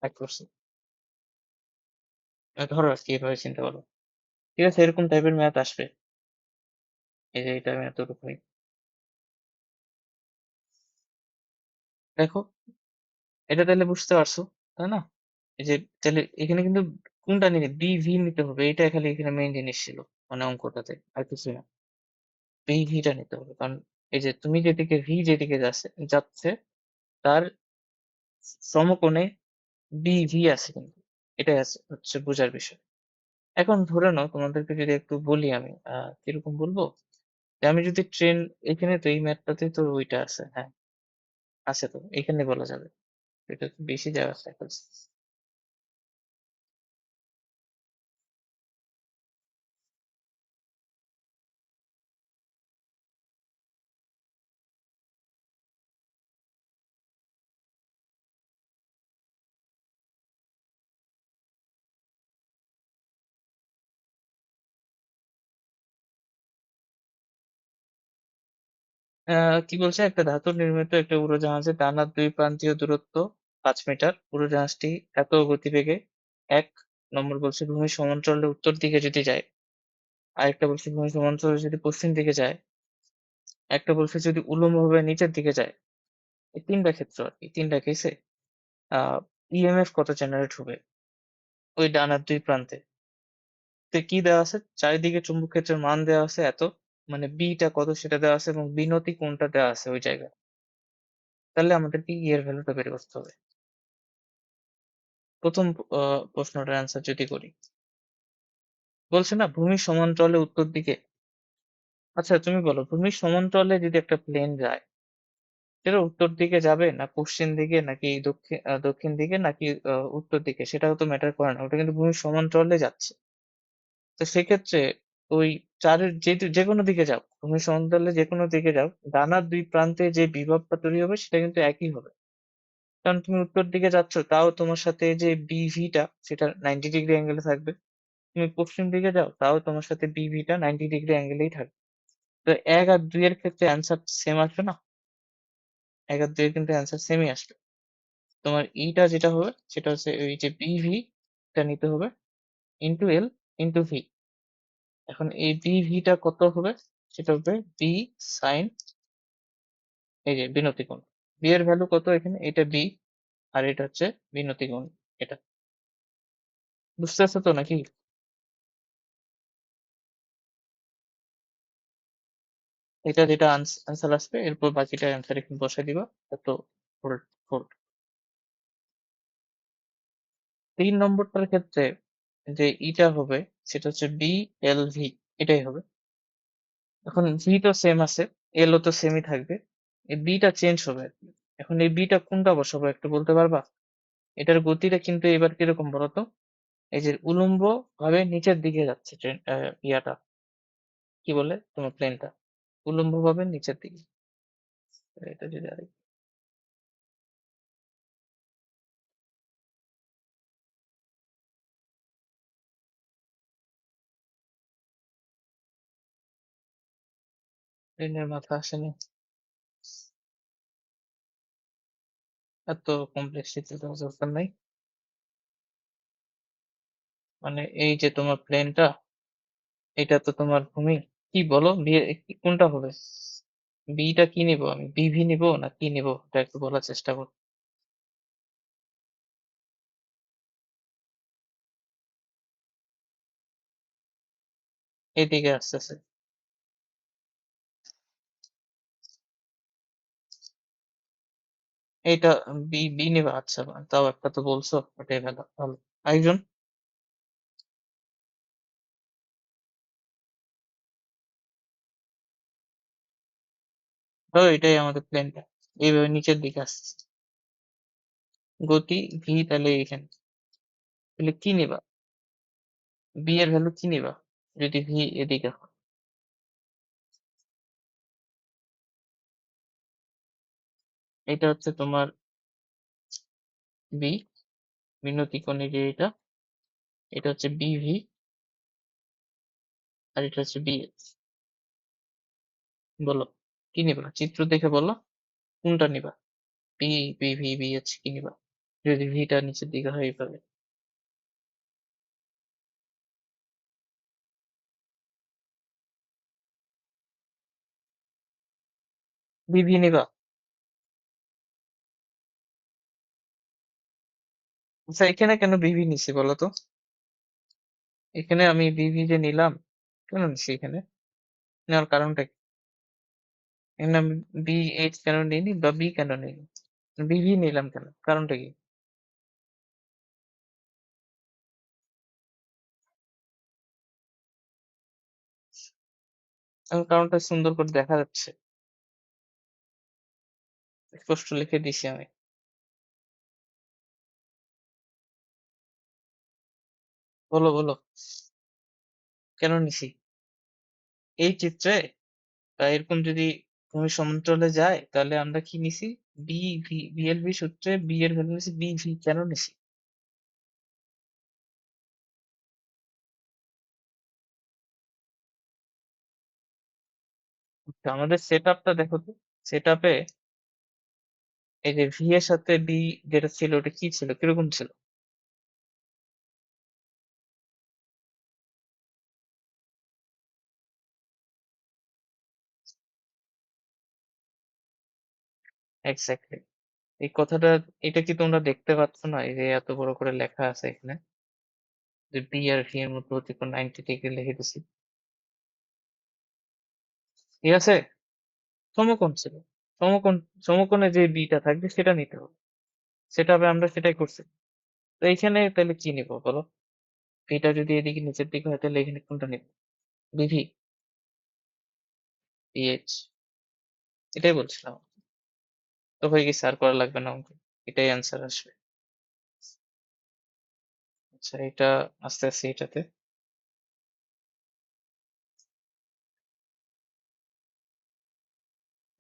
অ্যাক্রসে। ধরো আর কি, এভাবে চিন্তা করো। ঠিক আছে, এরকম টাইপের ম্যাথ আসবে। এই যে এটা ম্যাথ ওরকমই। দেখো, এটা তাহলে বুঝতে পারছো, তাই না? এই যে তাহলে এখানে কিন্তু কোনটা নিতে, বি ভি নিতে হবে, এটা খালি এখানে মেইন জিনিস ছিল, মানে অঙ্কটাতে আর কিছু না। বি ভিটা নিতে হবে, কারণ এই যে তুমি যেদিকে ভি যেদিকে যাচ্ছে যাচ্ছে তার সমকোণে বি ভি আছে কিন্তু। এটাই হচ্ছে বোঝার বিষয়। এখন ধরে নাও তোমাদেরকে যদি একটু বলি আমি, কিরকম বলবো? যে আমি যদি ট্রেন, এখানে তো এই ম্যাপটাতে তো ওইটা আছে। হ্যাঁ, আছে তো। এখানে বলা যাবে। এটা তো বেশি জায়গা আছে এখন। কি বলছে? একটা ধাতুর নির্মিত একটা উড়োজাহাজের ডানার ২ প্রান্তীয় দূরত্ব ৫ মিটার। উড়োজাহাজটি এত গতিবেগে ১ নম্বর বলছে ভূমির সমান্তরালে উত্তর দিকে যদি যায়, আরেকটা বলছে ভূমির সমান্তরালে যদি পশ্চিম দিকে যায়, একটা বলছে যদি উল্লম্বভাবে নিচের দিকে যায়। এই ৩ টা ক্ষেত্র আরকি। ৩ টা কেসে আ ইএমএফ কত জেনারেট হবে ওই ডানার ২ প্রান্তে। তে কি দেওয়া আছে? চারিদিকে চুম্বক ক্ষেত্রের মান দেওয়া আছে এত। মানে বি টা কত সেটা দেওয়া আছে এবং বিনতি কোণটা দেওয়া আছে ওই জায়গায়। তাহলে আমাদেরকে ই এর ভ্যালুটা বের করতে হবে। ১ম আ প্রশ্নটার অ্যান্সার যদি করি। বলছে না ভূমির সমান্তরালে উত্তর দিকে। আচ্ছা তুমি বলো ভূমির সমান্তরালে যদি একটা প্লেন যায়, সেটা উত্তর দিকে যাবে না পশ্চিম দিকে নাকি দক্ষিণ দিকে নাকি উত্তর দিকে সেটাও তো ম্যাটার করে না। ওটা কিন্তু ভূমির সমান্তরালে যাচ্ছে। তো সেক্ষেত্রে ওই চারের যেকোনো দিকে যাও, ভূমির সমান্তরালে যেকোনো দিকে যাও, ডানার ২ প্রান্তে যে বিভবটা তৈরি হবে সেটা কিন্তু একই হবে। কারণ তুমি উত্তর দিকে যাচ্ছ তাও তোমার সাথে যে BV টা সেটা 90 ডিগ্রি অ্যাঙ্গেলে থাকবে। তুমি পশ্চিম দিকে যাও তাও তোমার সাথে BV টা 90 ডিগ্রি অ্যাঙ্গেলেই থাকবে। তো ১ আর ২ এর ক্ষেত্রে অ্যান্সার সেম আসবে না? ১ আর ২ এর কিন্তু অ্যান্সার সেমই আসবে। তোমার টা যেটা হবে সেটা হচ্ছে ওই যে BV টা নিতে হবে ইনটু L ইনটু V। এখন এই BV টা কত হবে? সেটা হবে B sin, এই যে বিনতি কোণ। B এর ভ্যালু কত এখানে? এটা B আর এটা হচ্ছে বিনতি কোণ এটা। বুঝতেছো তো নাকি? এটা যেটা আনসার আসবে এরপর বাকিটা অ্যান্সার এখানে বসায় দিবা। এত ভোল্ট ভোল্ট। ৩ নম্বরটার ক্ষেত্রে যে টা হবে সেটা হচ্ছে BLV, এটাই হবে। এখন V তো সেম আছে, L ও তো সেমই থাকবে। এই B টা চেঞ্জ হবে আরকি। এখন এই B টা কোনটা বসাবো একটু বলতে পারবা? এটার গতিটা কিন্তু এবার কিরকম বলতো? এই যে উল্লম্ব ভাবে নিচের দিকে যাচ্ছে ট্রেন, ইয়াটা কি বলে তোমার প্লেনটা? উল্লম্ব ভাবে নিচের দিকে। এটা যদি প্লেনের মাথা আসেনি। এত কমপ্লেক্সিটি তো দরকার নাই। মানে এই যে তোমার প্লেনটা, এটা তো তোমার ভূমি। কি বলো কোনটা হবে? টা কি নিবো আমি? BV নিবো না কি নিবো? এটা একটু বলার চেষ্টা করো। এদিকে আসতেছে। এইটা বি নিবা? আচ্ছা তাও একটা তো বলছো, ওটাই ভালো ভালো। আরেকজন? ধরো এটাই আমাদের প্লেনটা, এইভাবে নিচের দিকে আসছে। গতি ভি তাহলে এইখানে। তাহলে কি নিবা? বি এর ভ্যালু কি নিবা যদি ভি এদিকে হয়? এটা হচ্ছে তোমার বি, বিনতি কোণে যে এটা হচ্ছে বিভি আর এটা হচ্ছে বিএস। বলো কি নিবা? চিত্র দেখে বলো কোনটা নিবা? বি, বিভি, বিএস কি নিবা? যদি ভিটা নিচের দিকে হয় এইভাবে। বিভি নিবা? আচ্ছা এখানে কেন বিভি নিছি বলো তো? এখানে আমি বিভি যে নিলাম, কেন নিছি এখানে? নেওয়ার কারণটা কি? এখানে আমি বিএইচ কেন নিইনি বা বি কেন নিইনি? বিভি নিলাম কেন? কারণটা কি? এখন কারণটা সুন্দর করে দেখা যাচ্ছে। স্পষ্ট লিখে দিছি আমি। বলো, বলো। কেন নিছি? এই চিত্রে বা এরকম যদি ভূমির সমান্তরালে যায় তাহলে আমরা কি নিছি? BLV সূত্রে B এর ভ্যালু নিছি BV কেন নিছি? তো আমাদের সেটআপটা দেখো তো। সেটআপে এই যে V এর সাথে B যেটা ছিল ওটা কি ছিল? কিরকম ছিল? এক্সাক্টলি। এই কথাটা এটা কি তোমরা দেখতে পাচ্ছ না? এই যে এত বড় করে লেখা আছে এখানে যে B আর V এর মধ্যে হচ্ছে 90 ডিগ্রি লিখে দিছি। ঠিক আছে? সমকোণ ছিল। সমকোণ সমকোণে যে B টা থাকবে সেটা নিতে হবে। সেটআপে আমরা সেটাই করছি। তো এইখানে তাহলে কি নিব বলো? V টা যদি এদিকে নিচের দিকে হয় তাহলে এখানে কোনটা নিব? BV, BH এটাই বলছিলাম। তো হয়ে গেছে আর করা লাগবে না অঙ্ক। এটাই অ্যান্সার আসবে। আচ্ছা এটা আস্তে আস্তে এটাতে।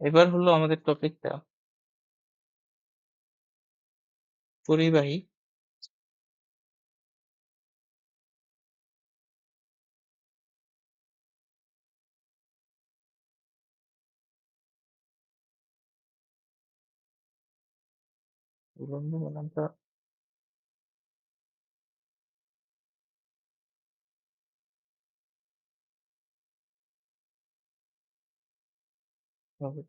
এবার হলো আমাদের টপিকটা পরিবাহী উলম্ব বনামটা হবে।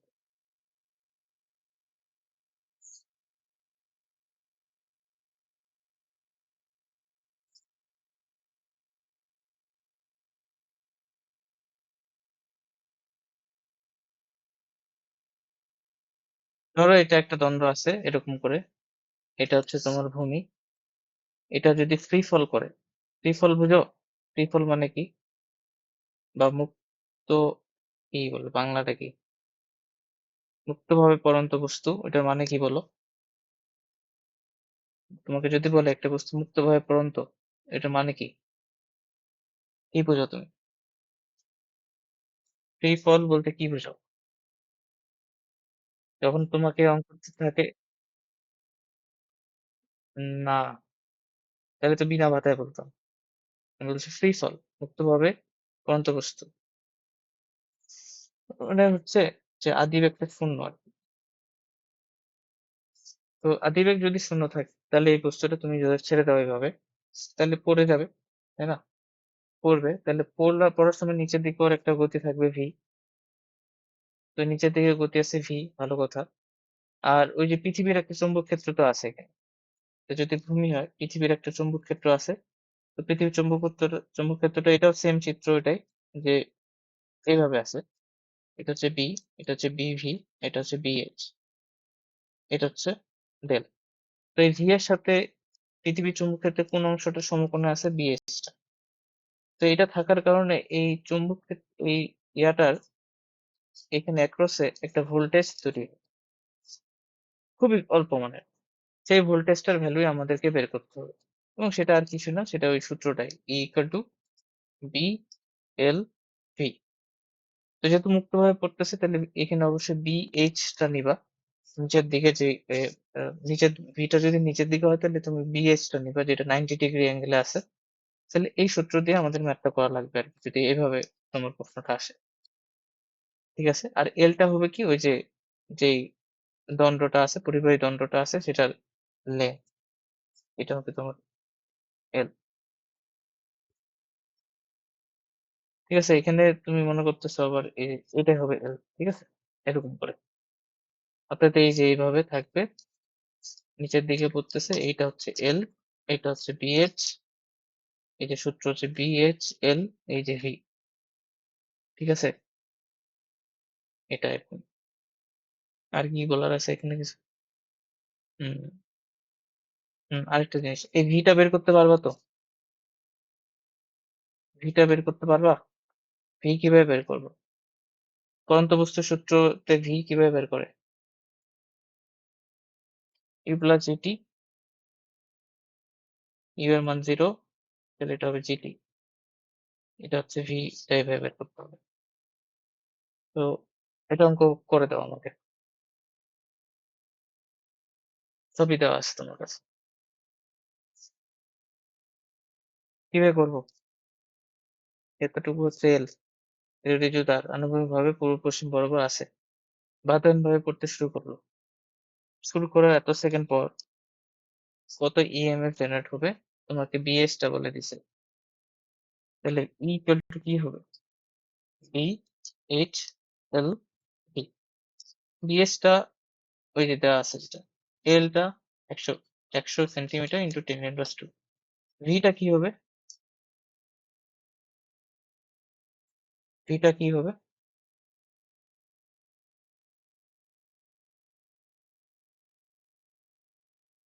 ধরো এটা একটা দ্বন্দ্ব আছে এরকম করে। এটা হচ্ছে তোমার ভূমি। এটা যদি ফ্রি ফল করে, ফ্রি ফল বুঝো? ফ্রি ফল মানে কি? বা মুক্ত, কি বলে বাংলাটা কি? মুক্তভাবে পড়ন্ত বস্তু এটার মানে কি বলো? তোমাকে যদি বলে একটা বস্তু মুক্তভাবে পড়ন্ত, এটার মানে কি? কি বুঝো তুমি? ফ্রি ফল বলতে কি বুঝো? যখন তোমাকে অঙ্ক দিতে থাকে না, তাহলে তো বিনা ভাতায় বলতাম। আমি বলছি ফ্রি ফল, মুক্তভাবে পড়ন্ত বস্তু। মানে হচ্ছে যে আদিবেগটা শূন্য আর কি। তো আদিবেগ যদি শূন্য থাকে তাহলে এই বস্তুটা তুমি যদি ছেড়ে দাও এইভাবে তাহলে পড়ে যাবে, তাই না? পড়বে, তাহলে পড়ার সময় নিচের দিকে ওর একটা গতি থাকবে ভি। তো নিচের দিকে গতি আছে ভি, ভালো কথা। আর ওই যে পৃথিবীর একটা চৌম্বক ক্ষেত্র তো আছে এখানে। তো যদি ভূমি হয় পৃথিবীর একটা চৌম্বক ক্ষেত্র আছে। তো পৃথিবীর চৌম্বক ক্ষেত্রটা এটাও সেম চিত্র এটাই, যে এইভাবে আছে। এটা হচ্ছে বি, এটা হচ্ছে বিভি, এটা হচ্ছে বিএইচ, এটা হচ্ছে ডেল। তো এই ভি এর সাথে পৃথিবীর চৌম্বক ক্ষেত্রের কোন অংশটা সমকোণে আছে? বিএইচ টা। তো এটা থাকার কারণে এই চৌম্বক এই ইয়াটার এখানে অ্যাক্রসে একটা ভোল্টেজ তৈরি হয়, খুবই অল্প মানের। সেই ভোল্টেজটার ভ্যালুই আমাদেরকে বের করতে হবে, এবং সেটা আর কিছু না, সেটা ওই সূত্রটাই E equal to B L V. তো যেহেতু মুক্তভাবে পড়তেছে তাহলে এখানে অবশ্যই BH টা নিবা। নিচের দিকে যে নিচের ভিটা যদি নিচের দিকে হয় তাহলে তুমি BH টা নিবা যেটা 90 ডিগ্রি অ্যাঙ্গেলে আছে। তাহলে এই সূত্র দিয়ে আমাদের ম্যাথটা করা লাগবে আর কি, যদি এভাবে তোমার প্রশ্নটা আসে। ঠিক আছে? আর এলটা হবে কি ওই যে যেই দণ্ডটা আছে, পরিবাহী দণ্ডটা আছে সেটার লেন্থ, এটা হবে তোমার এল। ঠিক আছে? এখানে তুমি মনে করতেছো আবার এটাই হবে এল। ঠিক আছে? এরকম করে অর্থাৎ এই যে এইভাবে থাকবে, নিচের দিকে পড়তেছে, এইটা হচ্ছে এল, এটা হচ্ছে বিএইচ, এই যে সূত্র হচ্ছে বিএইচ এল, এই যে ভি। ঠিক আছে? এটা এরকম। আর কি বলার আছে এখানে কিছু? হুম, আরেকটা জিনিস, এই ভিটা বের করতে পারবা তো? ভিটা বের করতে পারবা? ভি কিভাবে বের করবো? পরন্ত বস্তুর সূত্রতে ভি কিভাবে বের করে? ইউ প্লাস জিটি, ইউ এর মান 0, তাহলে এটা হবে জিটি। এটা হচ্ছে ভি, এভাবে বের করতে হবে। তো এটা অঙ্ক করে দাও আমাকে, ছবি দেওয়া আছে তোমার কাছে। কিভাবে করবো? এতটুকু হচ্ছে এল, এর রেডিও তার আনুভূমিকভাবে পূর্ব পশ্চিম বরাবর আছে। বাতায়নভাবে পড়তে শুরু করলো। শুরু করার এত সেকেন্ড পর কত ইএমএফ জেনারেট হবে তোমাকে বিএস টা বলে দিছে। তাহলে ই ইকুয়াল টু কি হবে? B H L B. বিএস টা ওই যে দেওয়া আছে যেটা, এল টা 100 সেন্টিমিটার ইন্টু 10^2। ভিটা কি হবে? ভিটা কি হবে?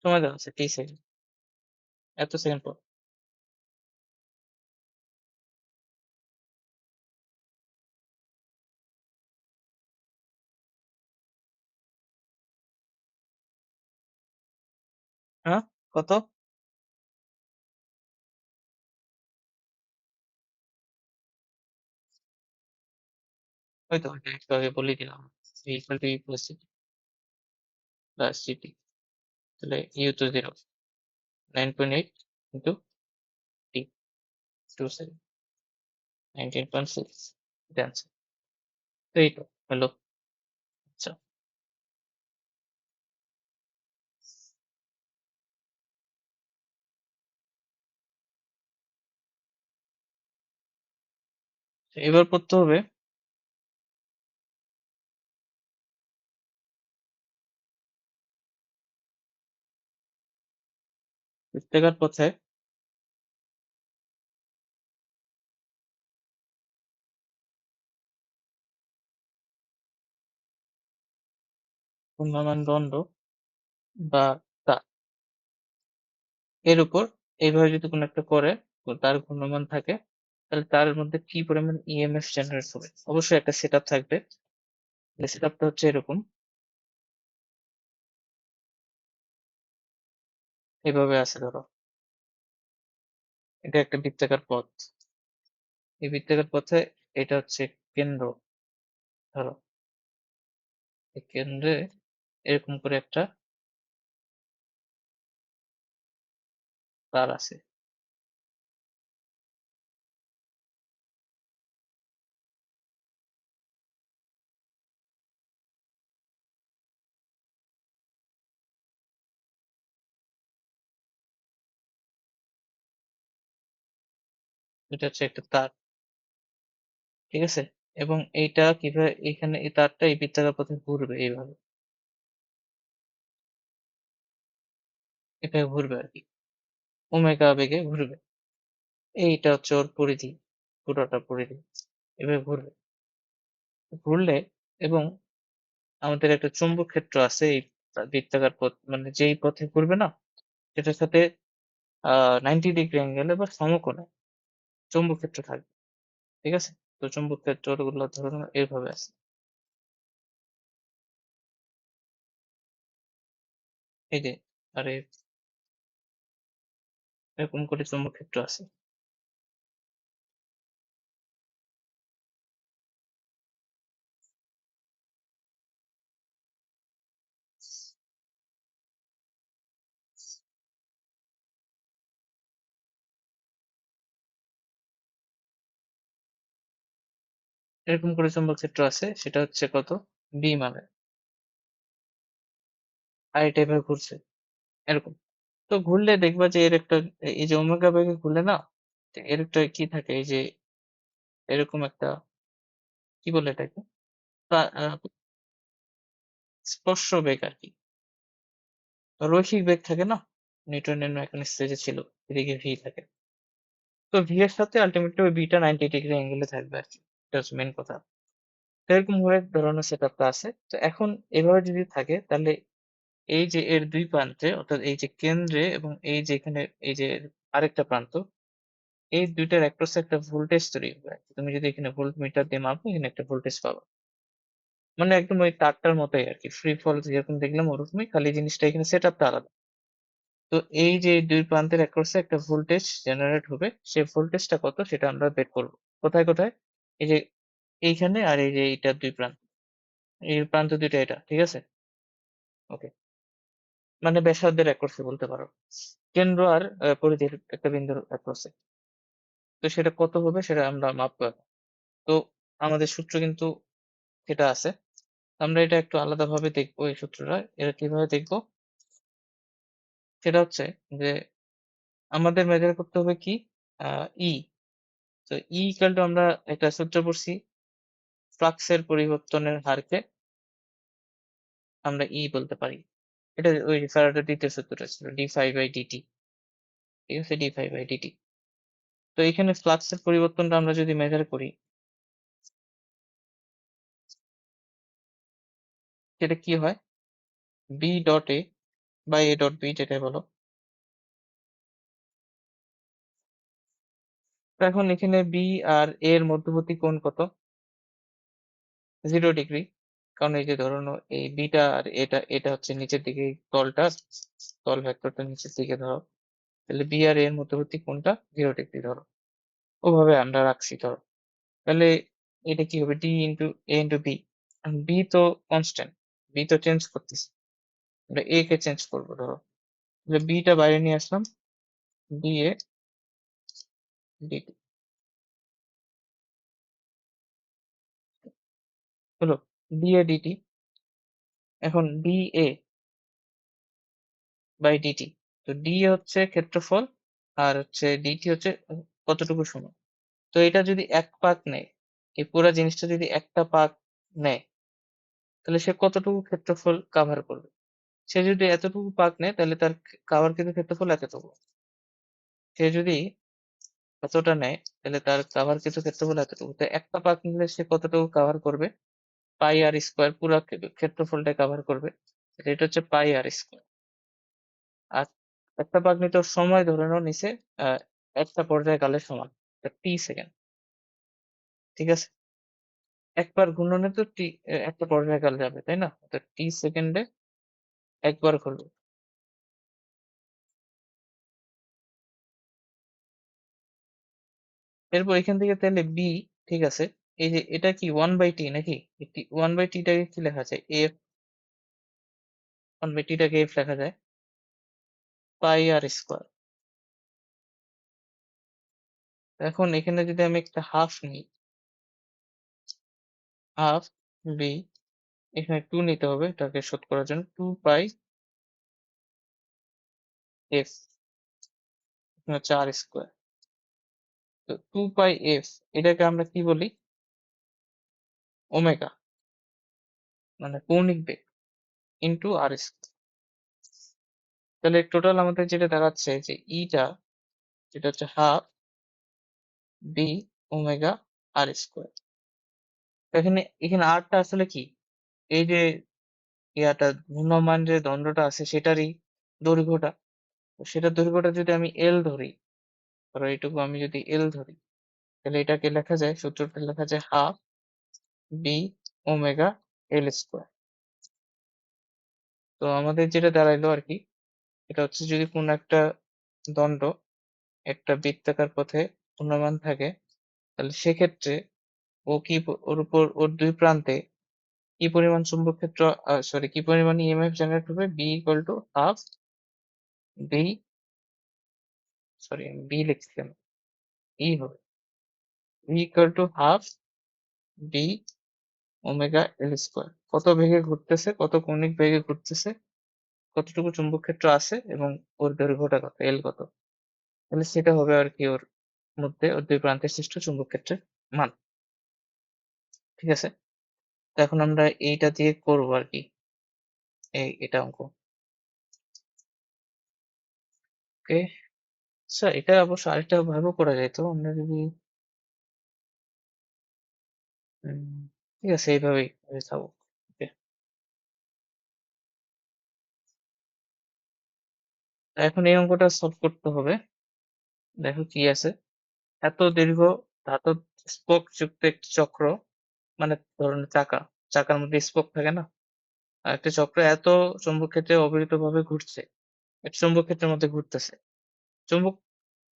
সময় দেওয়া আছে 30 সেকেন্ড, এত সেকেন্ড পর। হ্যাঁ, কত? ওই তো ওইটা একটু আগে বলেই দিলাম, V equal to U plus GT plus GT. তাহলে ইউ তো 0, 9.8 ইন্টু টি, 2 সেকেন্ড, 19.6, এটা আনসার। তো এই তো হলো। আচ্ছা, তো এবার করতে হবে বৃত্তাকার পথে ঘূর্ণায়মান দণ্ড বা তার, এর উপর এইভাবে যদি কোনো একটা করে, তো তার ঘূর্ণমান থাকে, তাহলে তার মধ্যে কি পরিমাণ ইএমএফ জেনারেট হবে? অবশ্যই একটা সেট আপ থাকবে। সেট আপটা হচ্ছে এরকম, এইভাবে আছে ধরো, এটা একটা বৃত্তাকার পথ। এই বৃত্তাকার পথে এটা হচ্ছে কেন্দ্র, ধরো এই কেন্দ্রে এরকম করে একটা তার আছে। এটা হচ্ছে একটা তার, ঠিক আছে? এবং এইটা কিভাবে এখানে এই তারটা এই বৃত্তাকার পথে ঘুরবে এইভাবে, এভাবে ঘুরবে আর কি, ওমেগা বেগে ঘুরবে। এইটা হচ্ছে ওর পরিধি, পুরোটা পরিধি এভাবে ঘুরবে। ঘুরলে এবং আমাদের একটা চৌম্বক ক্ষেত্র আছে এই বৃত্তাকার পথ, মানে যেই পথে ঘুরবে না, সেটার সাথে 90 ডিগ্রি অ্যাঙ্গেলে বা সমকোণে চৌম্বক ক্ষেত্র থাকবে, ঠিক আছে? তো চৌম্বক ক্ষেত্র গুলো ধরুন এইভাবে আছে, এই যে, আরে এরকম করে চৌম্বক ক্ষেত্র আছে। এরকম করে চৌম্বক ক্ষেত্র আছে, সেটা হচ্ছে কত? বি মানে, আর এটা এভাবে ঘুরছে এরকম। তো ঘুরলে দেখবা যে এর একটা, এই যে ওমেগা বেগে ঘুরলে না, তো এর একটা কি থাকে, এই যে এরকম একটা, কি বলে এটাকে, স্পর্শ বেগ আর কি, রৈখিক বেগ থাকে না, নিউটনের মেকানিক্স যে ছিল, এদিকে ভি থাকে। তো ভি এর সাথে আলটিমেটলি ওই বিটা 90 ডিগ্রি অ্যাঙ্গেলে থাকবে আর কি, এটা হচ্ছে মেন কথা। তো এরকম ভাবে ধরনের সেট আপটা আছে। তো এখন এভাবে যদি থাকে, তাহলে এই যে এর দুই প্রান্তে, অর্থাৎ এই যে কেন্দ্রে এবং এই যে এখানে এই যে আরেকটা প্রান্ত, এই দুইটার অ্যাক্রসে একটা ভোল্টেজ তৈরি হবে। তুমি যদি এখানে ভোল্ট মিটার দিয়ে মাপো, এখানে একটা ভোল্টেজ পাবা। মানে একদম ওই তারটার মতোই আরকি। ফ্রি ফল যেরকম দেখলাম ওরকমই, খালি জিনিসটা এখানে সেটআপটা আলাদা। তো এই যে ২ প্রান্তের across এ একটা ভোল্টেজ জেনারেট হবে। সেই ভোল্টেজটা কত সেটা আমরা বের করব। কোথায়, কোথায়? এই যে এইখানে আর এই যে এইটার ২ প্রান্ত। এই প্রান্ত ২ টা এটা। ঠিক আছে? ওকে। মানে ব্যাসার্ধের across এ বলতে পারো। কেন্দ্র আর পরিধির একটা বিন্দুর across এ। তো সেটা কত হবে সেটা আমরা মাপবো এখন। তো আমাদের সূত্র কিন্তু এটা আছে। আমরা এটা একটু আলাদাভাবে দেখবো এই সূত্রটা। এটা কিভাবে দেখবো? সেটা হচ্ছে যে আমাদের মেজার করতে হবে কি? আ E তো E ইকুয়াল টু আমরা একটা সূত্র পড়ছি ফ্লাক্সের পরিবর্তনের হারকে আমরা E বলতে পারি। এটা ওই ফ্যারাডের দ্বিতীয় সূত্রটা ছিল d∅dt ঠিক আছে? d∅dt তো এখানে ফ্লাক্সের পরিবর্তনটা আমরা যদি মেজার করি সেটা কি হয়? B ডট A বা A ডট B যেটাই বলো। তো এখন এখানে B আর A এর মধ্যবর্তী কোণ কত? 0 ডিগ্রি। কারণ এই যে ধরে নাও এই B টা আর এটা হচ্ছে নিচের দিকে এই তলটা, তল ভেক্টরটা নিচের দিকে ধরো। তাহলে B আর A এর মধ্যবর্তী কোণটা 0 ডিগ্রি ধরো। ওভাবে আমরা রাখছি ধরো। তাহলে এটা কি হবে? D into A into B। এখন B তো কনস্ট্যান্ট। B তো চেঞ্জ করতেছে। আমরা A কে চেঞ্জ করব ধরো। তাহলে B টা বাইরে নিয়ে আসলাম। dA dt হলো dA dt। এখন dA বাই dt। তো dA হচ্ছে ক্ষেত্রফল আর হচ্ছে dt হচ্ছে কতটুকু সময়। তো এটা যদি ১ পাক নেয়, এই পুরা জিনিসটা যদি একটা পাক নেয়, তাহলে সে কতটুকু ক্ষেত্রফল কাভার করবে? সে যদি এতটুকু পাক নেয় তাহলে তার কাভারকৃত ক্ষেত্রফল এতটুকু। সে যদি এতটা নেয় তাহলে তার কাভারকৃত ক্ষেত্রফল এতটুকু। তো একটা পাক নিলে সে কতটুকু কাভার করবে? পাই আর স্কয়ার পুরা ক্ষেত্রফলটা কাভার করবে। এটা হচ্ছে পাই আর স্কয়ার। আর একটা পাক নিতে ওর সময় ধরে নাও নিছে আ একটা পর্যায়কালের সমান। টি সেকেন্ড। ঠিক আছে? একবার ঘূর্ণনে তো একটা পর্যায়কাল যাবে, তাই না? তো টি সেকেন্ডে একবার ঘুরবে। এরপর এখান থেকে তাহলে বি ঠিক আছে। এই যে এটা কি 1/t নাকি? 1/t টাকে কি লেখা যায়? f 1/t টাকে f লেখা যায় পাই আর স্কয়ার। এখন এখানে যদি আমি একটা হাফ নিই, হাফ বি এখানে 2 নিতে হবে এটাকে শোধ করার জন্য। 2 পাই f এখানে হচ্ছে আর স্কয়ার। তো 2 পাই f এটাকে আমরা কি বলি? ওমেগা মানে কৌণিক বেগ ইনটু আর স্কয়ার। তাহলে টোটাল আমাদের যেটা দাঁড়াচ্ছে যে টা যেটা হচ্ছে হাফ বি ওমেগা আর স্কয়ার। এখানে আর টা আসলে কি? এই যে ইয়াটা ঘূর্ণমান যে দণ্ডটা আছে সেটারই দৈর্ঘ্যটা। তো সেটার দৈর্ঘ্যটা যদি আমি L ধরি, ধরো এইটুকু আমি যদি L ধরি, তাহলে এটাকে লেখা যায় সূত্রটা লেখা যায় half B omega L square. তো আমাদের যেটা দাঁড়াইলো আরকি, এটা হচ্ছে যদি কোনো একটা দণ্ড একটা বৃত্তাকার পথে ঘূর্ণমান থাকে, তাহলে সেক্ষেত্রে ও কি ওর উপর ওর ২ প্রান্তে কি পরিমাণ চুম্বক ক্ষেত্র সরি কি পরিমাণ ইএমএফ জেনারেট হবে? B equal to half B sorry আমি বি লিখছি কেন? E হবে। V equal to half B omega L square. কত বেগে ঘুরতেছে, কত কৌণিক বেগে ঘুরতেছে, কতটুকু চুম্বক ক্ষেত্র আছে এবং ওর দৈর্ঘ্যটা কত, L কত। তাহলে সেটা হবে আরকি ওর মধ্যে ওর ২ প্রান্তে সৃষ্ট চুম্বক ক্ষেত্রের মান। ঠিক আছে? তো এখন আমরা এইটা দিয়ে করবো আরকি এটা অঙ্ক। ওকে? আচ্ছা এটা অবশ্য আরেকটা ভাবেও করা যাইত। আমরা যদি উম ঠিক আছে এইভাবেই থাকুক। ওকে। এখন এই অঙ্কটা সলভ করতে হবে। দেখো কি আছে। এত দীর্ঘ ধাতব স্পোক যুক্ত একটি চক্র মানে ধরুন চাকা। চাকার মধ্যে স্পোক থাকে না? আর একটা চক্র এত চৌম্বক ক্ষেত্রে অবিরতভাবে ঘুরছে। একটা চৌম্বক ক্ষেত্রের মধ্যে ঘুরতেছে। চৌম্বক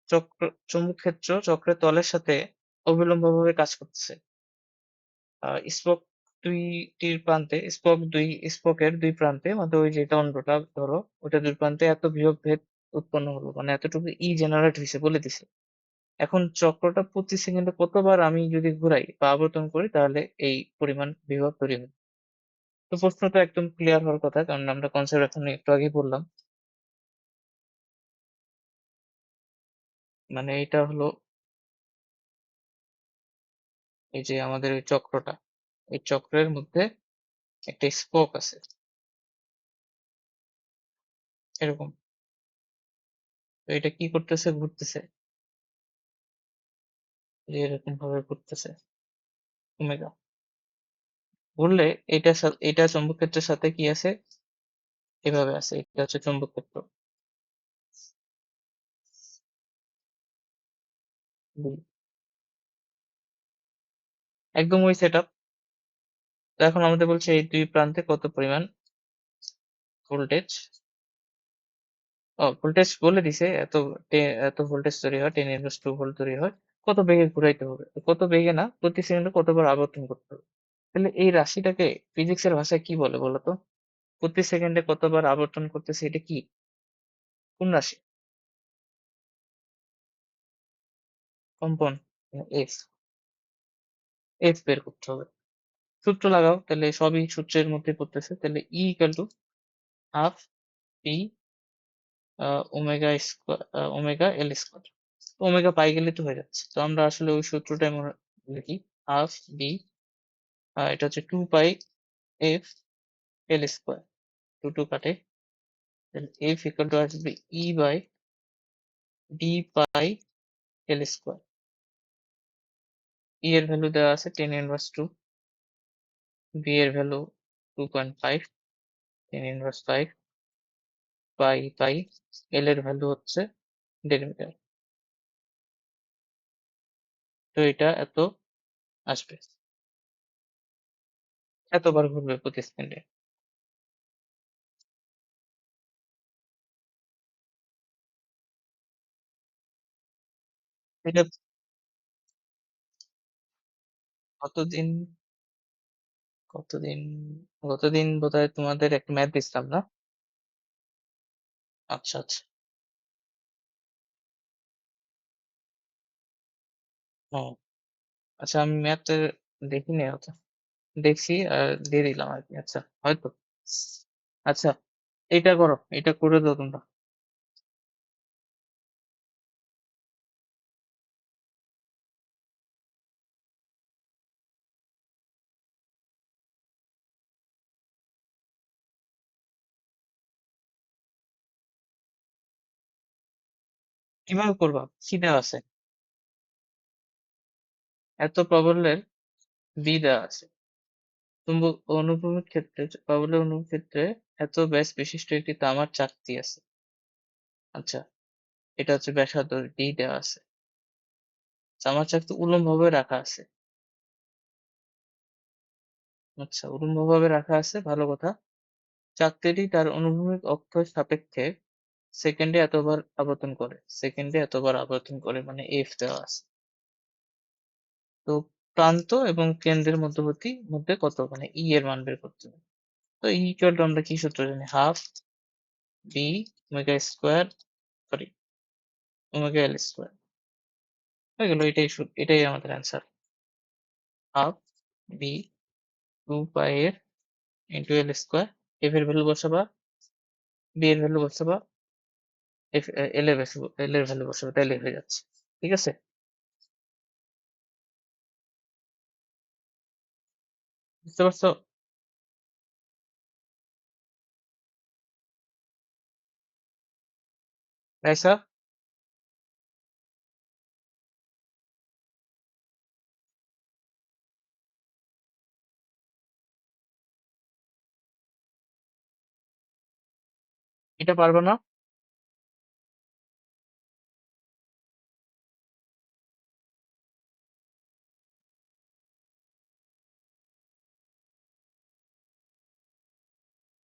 চক্র চৌম্বক ক্ষেত্র চক্রের তলের সাথে অবিলম্বভাবে কাজ করতেছে। স্পোক ২ টির প্রান্তে স্পোকের ২ প্রান্তে মানে ওই যে দণ্ডটা ধরো ওইটার ২ প্রান্তে এত বিভব ভেদ উৎপন্ন হলো। মানে এতটুকু জেনারেট হইছে বলে দিছে। এখন চক্রটা প্রতি সেকেন্ডে কতবার আমি যদি ঘুরাই বা আবর্তন করি তাহলে এই পরিমাণ বিভব তৈরি হবে। তো প্রশ্নটা একদম ক্লিয়ার হওয়ার কথা কারণ আমরা কনসেপ্ট এখন একটু আগেই বললাম। মানে এটা হলো এই যে আমাদের ওই চক্রটা, এই চক্রের মধ্যে একটা স্পোক আছে এরকম। তো এটা কি করতেছে ঘুরতেছে, এই যে এরকম ভাবে ঘুরতেছে ওমেগা। ঘুরলে এটা চৌম্বক ক্ষেত্রের সাথে কি আছে এভাবে আছে, এটা হচ্ছে চৌম্বক ক্ষেত্র। একদম ওই সেট আপ। তো এখন আমাদের বলছে এই দুই প্রান্তে কত পরিমাণ ভোল্টেজ, ভোল্টেজ বলে দিছে এত ভোল্টেজ তৈরি হয় 10⁻² ভোল্ট তৈরি হয়। কত বেগে ঘুরাইতে হবে, তো কত বেগে না প্রতি সেকেন্ডে কতবার আবর্তন করতে হবে। তাহলে এই রাশিটাকে ফিজিক্সের ভাষায় কি বলে বলতো? প্রতি সেকেন্ডে কতবার আবর্তন করতেছে এটা কি, কোন রাশি? কম্পন, এফ। এফ বের করতে হবে। সূত্র লাগাও, তাহলে সবই সূত্রের মধ্যে পড়তেছে। তাহলে E equal to half P omega square omega L square. Omega pi গেলে তো হয়ে যাচ্ছে। তো আমরা আসলে ওই সূত্রটাই মনে লিখি, হাফ বি, এটা হচ্ছে 2 পাই এফ এল স্কোয়ার, 2 কাটে, এফ ইকুয়াল টু আসবে E by D pi L square. E এর ভ্যালু দেওয়া আছে 10⁻², বি এর ভ্যালু 2.5, 10⁻5, পাই পাই, এল এর ভ্যালু হচ্ছে 1.5 মিটার। তো এটা এত আসবে, এতবার ঘুরবে প্রতি সেকেন্ডে। এটা কতদিন কতদিন গতদিন বোধহয় তোমাদের একটা ম্যাথ দিছিলাম না? আচ্ছা আচ্ছা। ও আচ্ছা, আমি ম্যাথ দেখিনি হয়তো, দেখছি আর দিয়ে দিলাম আর কি। আচ্ছা হয়তো। আচ্ছা, এটা করো, এটা করে দাও তোমরা। কিভাবে করবা, কি দেওয়া আছে? এত প্রবলের বি দেওয়া আছে। চুম্বক অনুভূমিক ক্ষেত্রে প্রবলের অনুভূমিক ক্ষেত্রে এত ব্যাস বিশিষ্ট একটি তামার চাকতি আছে। আচ্ছা, এটা হচ্ছে ব্যাসার্ধ ডি দেওয়া আছে। তামার চাকতি উল্লম্বভাবে রাখা আছে। আচ্ছা, উল্লম্বভাবে রাখা আছে, ভালো কথা। চাকতিটি তার অনুভূমিক অক্ষের সাপেক্ষে সেকেন্ডে এতবার আবর্তন করে মানে এফ দেওয়া আছে। তো প্রান্ত এবং কেন্দ্রের মধ্যে কত মানে ই এর মান বের করতে হবে। তো ই ইকুয়াল টু আমরা কি সূত্র জানি, half B omega square, sorry omega L square. হয়ে গেল, এটাই আমাদের অ্যান্সার। হাফ বি 2 পাই এর ইন্টু এল স্কোয়ার। এফ এর ভ্যালু বসাবা, বি এর ভ্যালু বসাবা, এফ এল এর ভ্যালু বসাবা, তাইলে হয়ে যাচ্ছে। ঠিক আছে, বুঝতে পারছো? রাইসা, এটা পারবে না?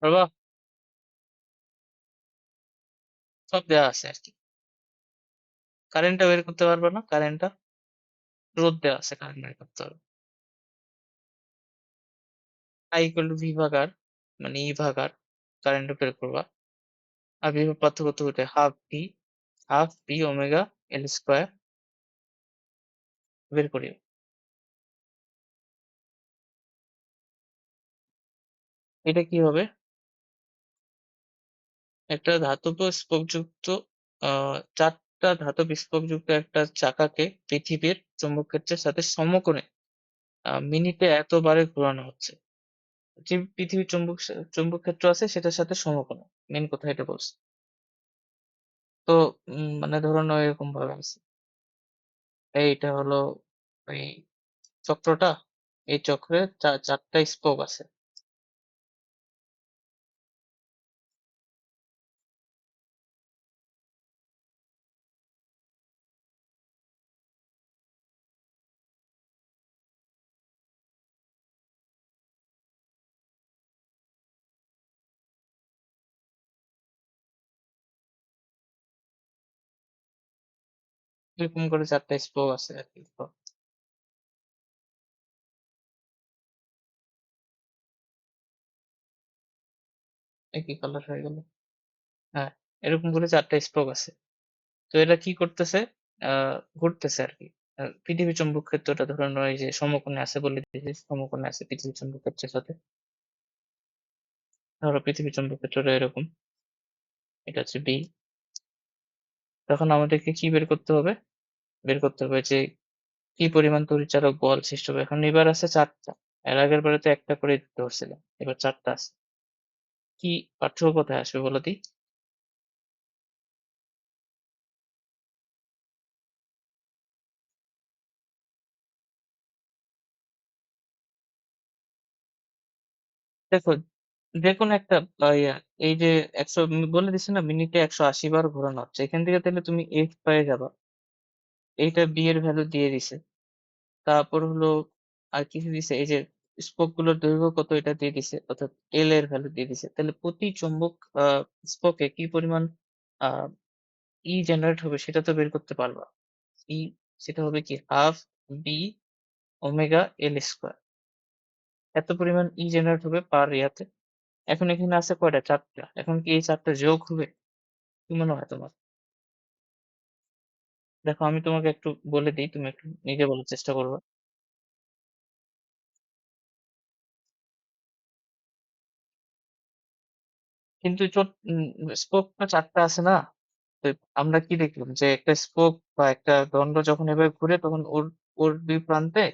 পারবা? সব দেওয়া আছে আর কি। কারেন্টটা বের করতে পারবা না? কারেন্টটা? রোধ দেওয়া আছে, কারেন্ট বের করতে পারবে। I equal to V ভাগ R, মানে E ভাগ R, কারেন্টটা বের করবা। আর বিভব পার্থক্য তো ওইটাই, half P omega L square বের করিও। এটা কি হবে? একটা ধাতব স্পোকযুক্ত চারটা ধাতব স্পোকযুক্ত একটা চাকাকে পৃথিবীর চৌম্বক ক্ষেত্রের সাথে সমকোণে মিনিটে এতবারে ঘোরানো হচ্ছে। যে পৃথিবীর চৌম্বক ক্ষেত্র আছে সেটার সাথে সমকোণে, মেন কথা এটা বলছে। তো মানে ধরে নাও এরকম ভাবে আছে, এইটা হলো ওই চক্রটা, এই চক্রে চারটা স্পোক আছে। এরকম করে চারটা স্পোক আছে আর কি। তো একই কালার হয়ে গেল। হ্যাঁ, এরকম করে চারটা স্পোক আছে। তো এরা কি করতেছে? ঘুরতেছে আর কি। পৃথিবী চুম্বক ক্ষেত্রটা ধরে নাও এই যে সমকোণে আছে বলে দিয়েছি, সমকোণে আছে পৃথিবী চুম্বক ক্ষেত্রের সাথে। ধরো পৃথিবী চুম্বক ক্ষেত্রটা এরকম, এটা হচ্ছে বি। তখন আমাদেরকে কি বের করতে হবে? বের করতে হবে যে কি পরিমাণ তড়িৎচালক বল সৃষ্টি হবে। এখন এবার আছে চারটা, এর আগের বারে তো একটা করে ধরছিলাম, এবার চারটা আছে। কি পার্থক্য কোথায় আসবে বলো দি? দেখো, যে কোনো একটা এই যে 100 বলে দিছে না মিনিটে 180 বার ঘোরানো হচ্ছে, এখান থেকে তাহলে তুমি এফ পেয়ে যাবা। এইটা বি এর ভ্যালু দিয়ে দিছে। তারপর হলো আর কিছু দিছে, এই যে স্পোক গুলোর দৈর্ঘ্য কত এটা দিয়ে দিছে, অর্থাৎ এল এর ভ্যালু দিয়ে দিছে। তাহলে প্রতি চুম্বক স্পোকে কি পরিমাণ আহ ই জেনারেট হবে সেটা তো বের করতে পারবা। ই, সেটা হবে কি half B omega L square, এত পরিমাণ ই জেনারেট হবে পার ইয়াতে। এখন এখানে আছে কয়টা? চারটা। এখন কি এই চারটা যোগ হবে? কি মনে হয় তোমার? দেখো আমি তোমাকে একটু বলে দিই, তুমি একটু নিজে বলার চেষ্টা করবে। কিন্তু স্পোকটা চারটা আছে না? তো আমরা কি দেখলাম যে একটা স্পোক বা একটা দণ্ড যখন এভাবে ঘুরে তখন ওর ওর দুই প্রান্তে,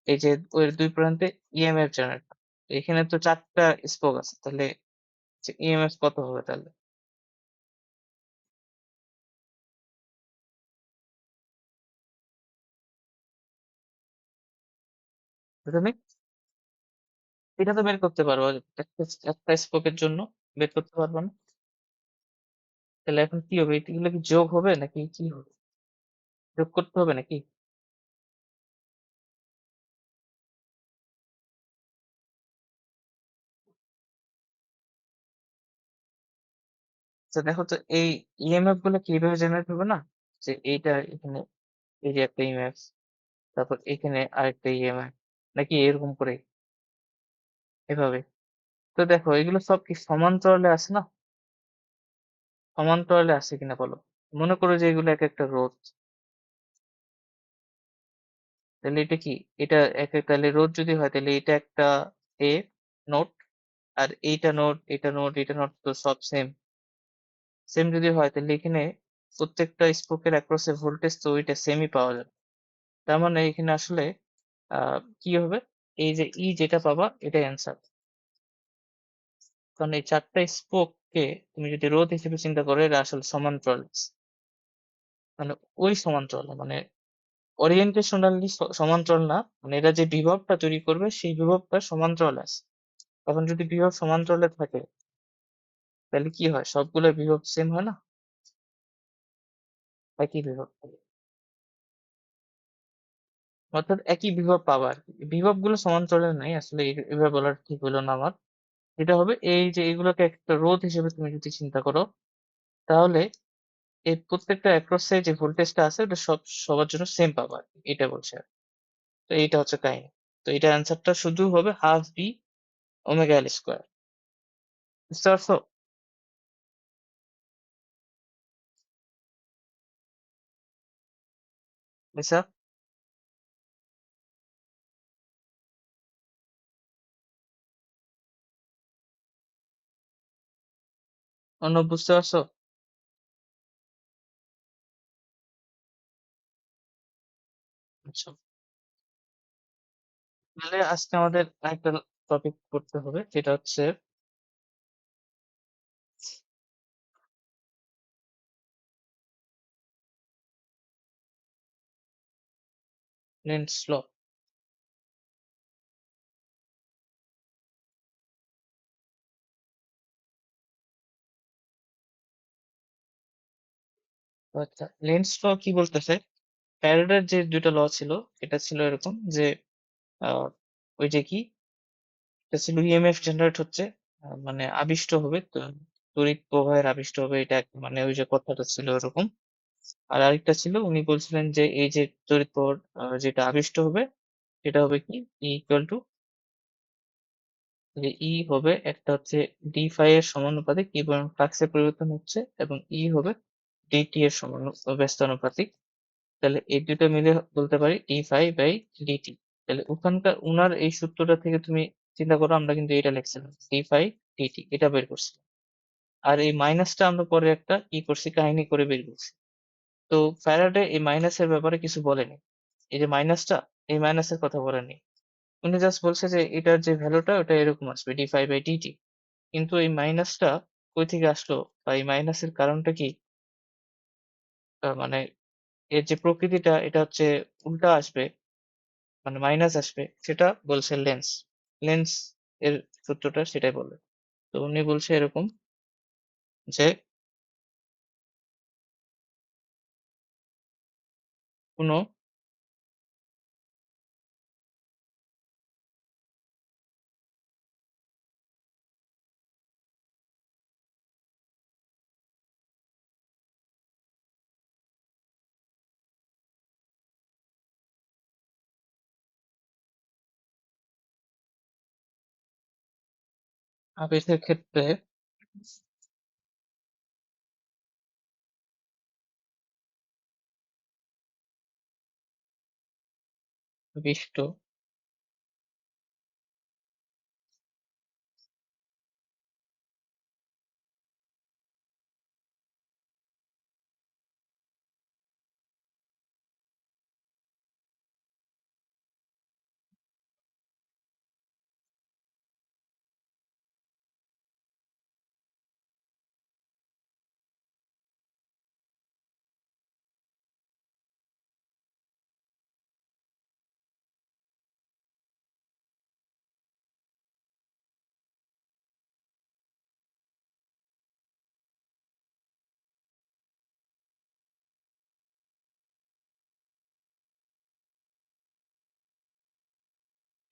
এই যে ওর দুই প্রান্তে ইএমএফ জেনারেট হয়। তো এখানে তো চারটা স্পোক আছে, তাহলে ইএমএফ কত হবে তাহলে? বুঝলি? এটা তো বের করতে পারবো, একটা একটা স্পোকের জন্য বের করতে পারবো না? তাহলে এখন কি হবে? এগুলো কি যোগ হবে নাকি কি হবে? যোগ করতে হবে নাকি? আচ্ছা দেখো তো, এই ইএমএফ গুলো কিভাবে জেনারেট হবে না, যে এইটা এখানে, এই যে একটা ইএমএফ, তারপর এখানে আরেকটা ইএমএফ, নাকি এরকম করে এভাবে? তো দেখো এগুলো সব কি সমান্তরালে আছে না? সমান্তরালে আছে কিনা বলো। মনে করো যে এগুলো এক একটা রোধ, তাহলে এটা কি, এটা এক এক, তাহলে রোধ যদি হয় তাহলে এটা একটা এ নোট, আর এইটা নোট, এটা নোট, এটা নোট, তো সব সেম। সেম যদি হয় তাহলে এখানে প্রত্যেকটা স্পোকের অ্যাক্রসে ভোল্টেজ তো ওইটা সেমই পাওয়া যাবে। তার মানে এখানে আসলে কি হবে, এই যে ই যেটা পাবা এটাই অ্যান্সার। কারণ এই চারটা স্পোককে তুমি যদি রোধ হিসেবে চিন্তা করো, এরা আসলে সমান্তরাল আছে। মানে ওই সমান্তরাল না, মানে ওরিয়েন্টেশনালি সমান্তরাল না, মানে এরা যে বিভবটা তৈরি করবে সেই বিভবটা সমান্তরাল আছে। তখন যদি বিভব সমান্তরালে থাকে তাহলে কি হয়, সবগুলোর বিভব সেম হয় না, একই বিভব থাকে। অর্থাৎ একই বিভব পাবা আর কি। বিভব গুলো সমান্তরালে নাই আসলে, এভাবে বলার ঠিক হলো না আমার। এটা হবে এই যে এগুলোকে একটা রোধ হিসেবে তুমি যদি চিন্তা করো, তাহলে এই প্রত্যেকটা across এ যে ভোল্টেজটা আছে ওটা সবার জন্য সেম পাবা আরকি। এটা বলছে আরকি। তো এইটা হচ্ছে কাহিনী। তো এটার অ্যান্সারটা শুধু হবে half B omega L square. বুঝতে পারছো? লিসা, অর্ণব বুঝতে পারছো? আচ্ছা। তাহলে আজকে আমাদের আরেকটা টপিক করতে হবে যেটা হচ্ছে লেন্স ল। আচ্ছা, লেন্স ল কি বলতেছে? ফ্যারাডের যে দুইটা ল ছিল এটা ছিল এরকম যে আহ, ওই যে কি এটা ছিল ইএমএফ জেনারেট হচ্ছে, মানে আবিষ্ট হবে তো, তড়িৎ প্রবাহের আবিষ্ট হবে, এটা মানে ওই যে কথাটা ছিল এরকম। আর আরেকটা ছিল উনি বলছিলেন যে এই যে তড়িৎ প্রবাহ যেটা আবিষ্ট হবে সেটা হবে কি ই ইকুয়াল টু, যে ই হবে একটা হচ্ছে ডি ফাই এর সমানুপাতিক কি পরিমাণ ফ্লাক্সের পরিবর্তন হচ্ছে, এবং ই হবে ডিটি এর ব্যস্তানুপাতিক। তাহলে এই দুটো মিলে বলতে পারি ডি ফাই বাই ডিটি। তাহলে ওখানকার উনার এই সূত্রটা থেকে তুমি চিন্তা করো, আমরা কিন্তু এটা লিখছিলাম ডি ফাই ডিটি, এটা বের করছি। আর এই মাইনাসটা আমরা পরে একটা কি করছি কাহিনী করে বের করছি। তো ফ্যারাডে এই মাইনাসের ব্যাপারে কিছু বলেনি। এই যে মাইনাসটা, এই মাইনাসের কথা বলেনি। উনি জাস্ট বলছে যে এটার যে ভ্যালুটা ওটা এরকম আসবে ডি ফাই বাই ডিটি। কিন্তু এই মাইনাসটা কই থেকে আসলো বা এই মাইনাসের কারণটা কি, মানে এর যে প্রকৃতিটা এটা হচ্ছে উল্টা আসবে, মানে মাইনাস আসবে, সেটা বলছে লেন্স। লেন্স এর সূত্রটা সেটাই বলে। তো উনি বলছে এরকম যে কোনো আবেশের ক্ষেত্রে বিষ্ট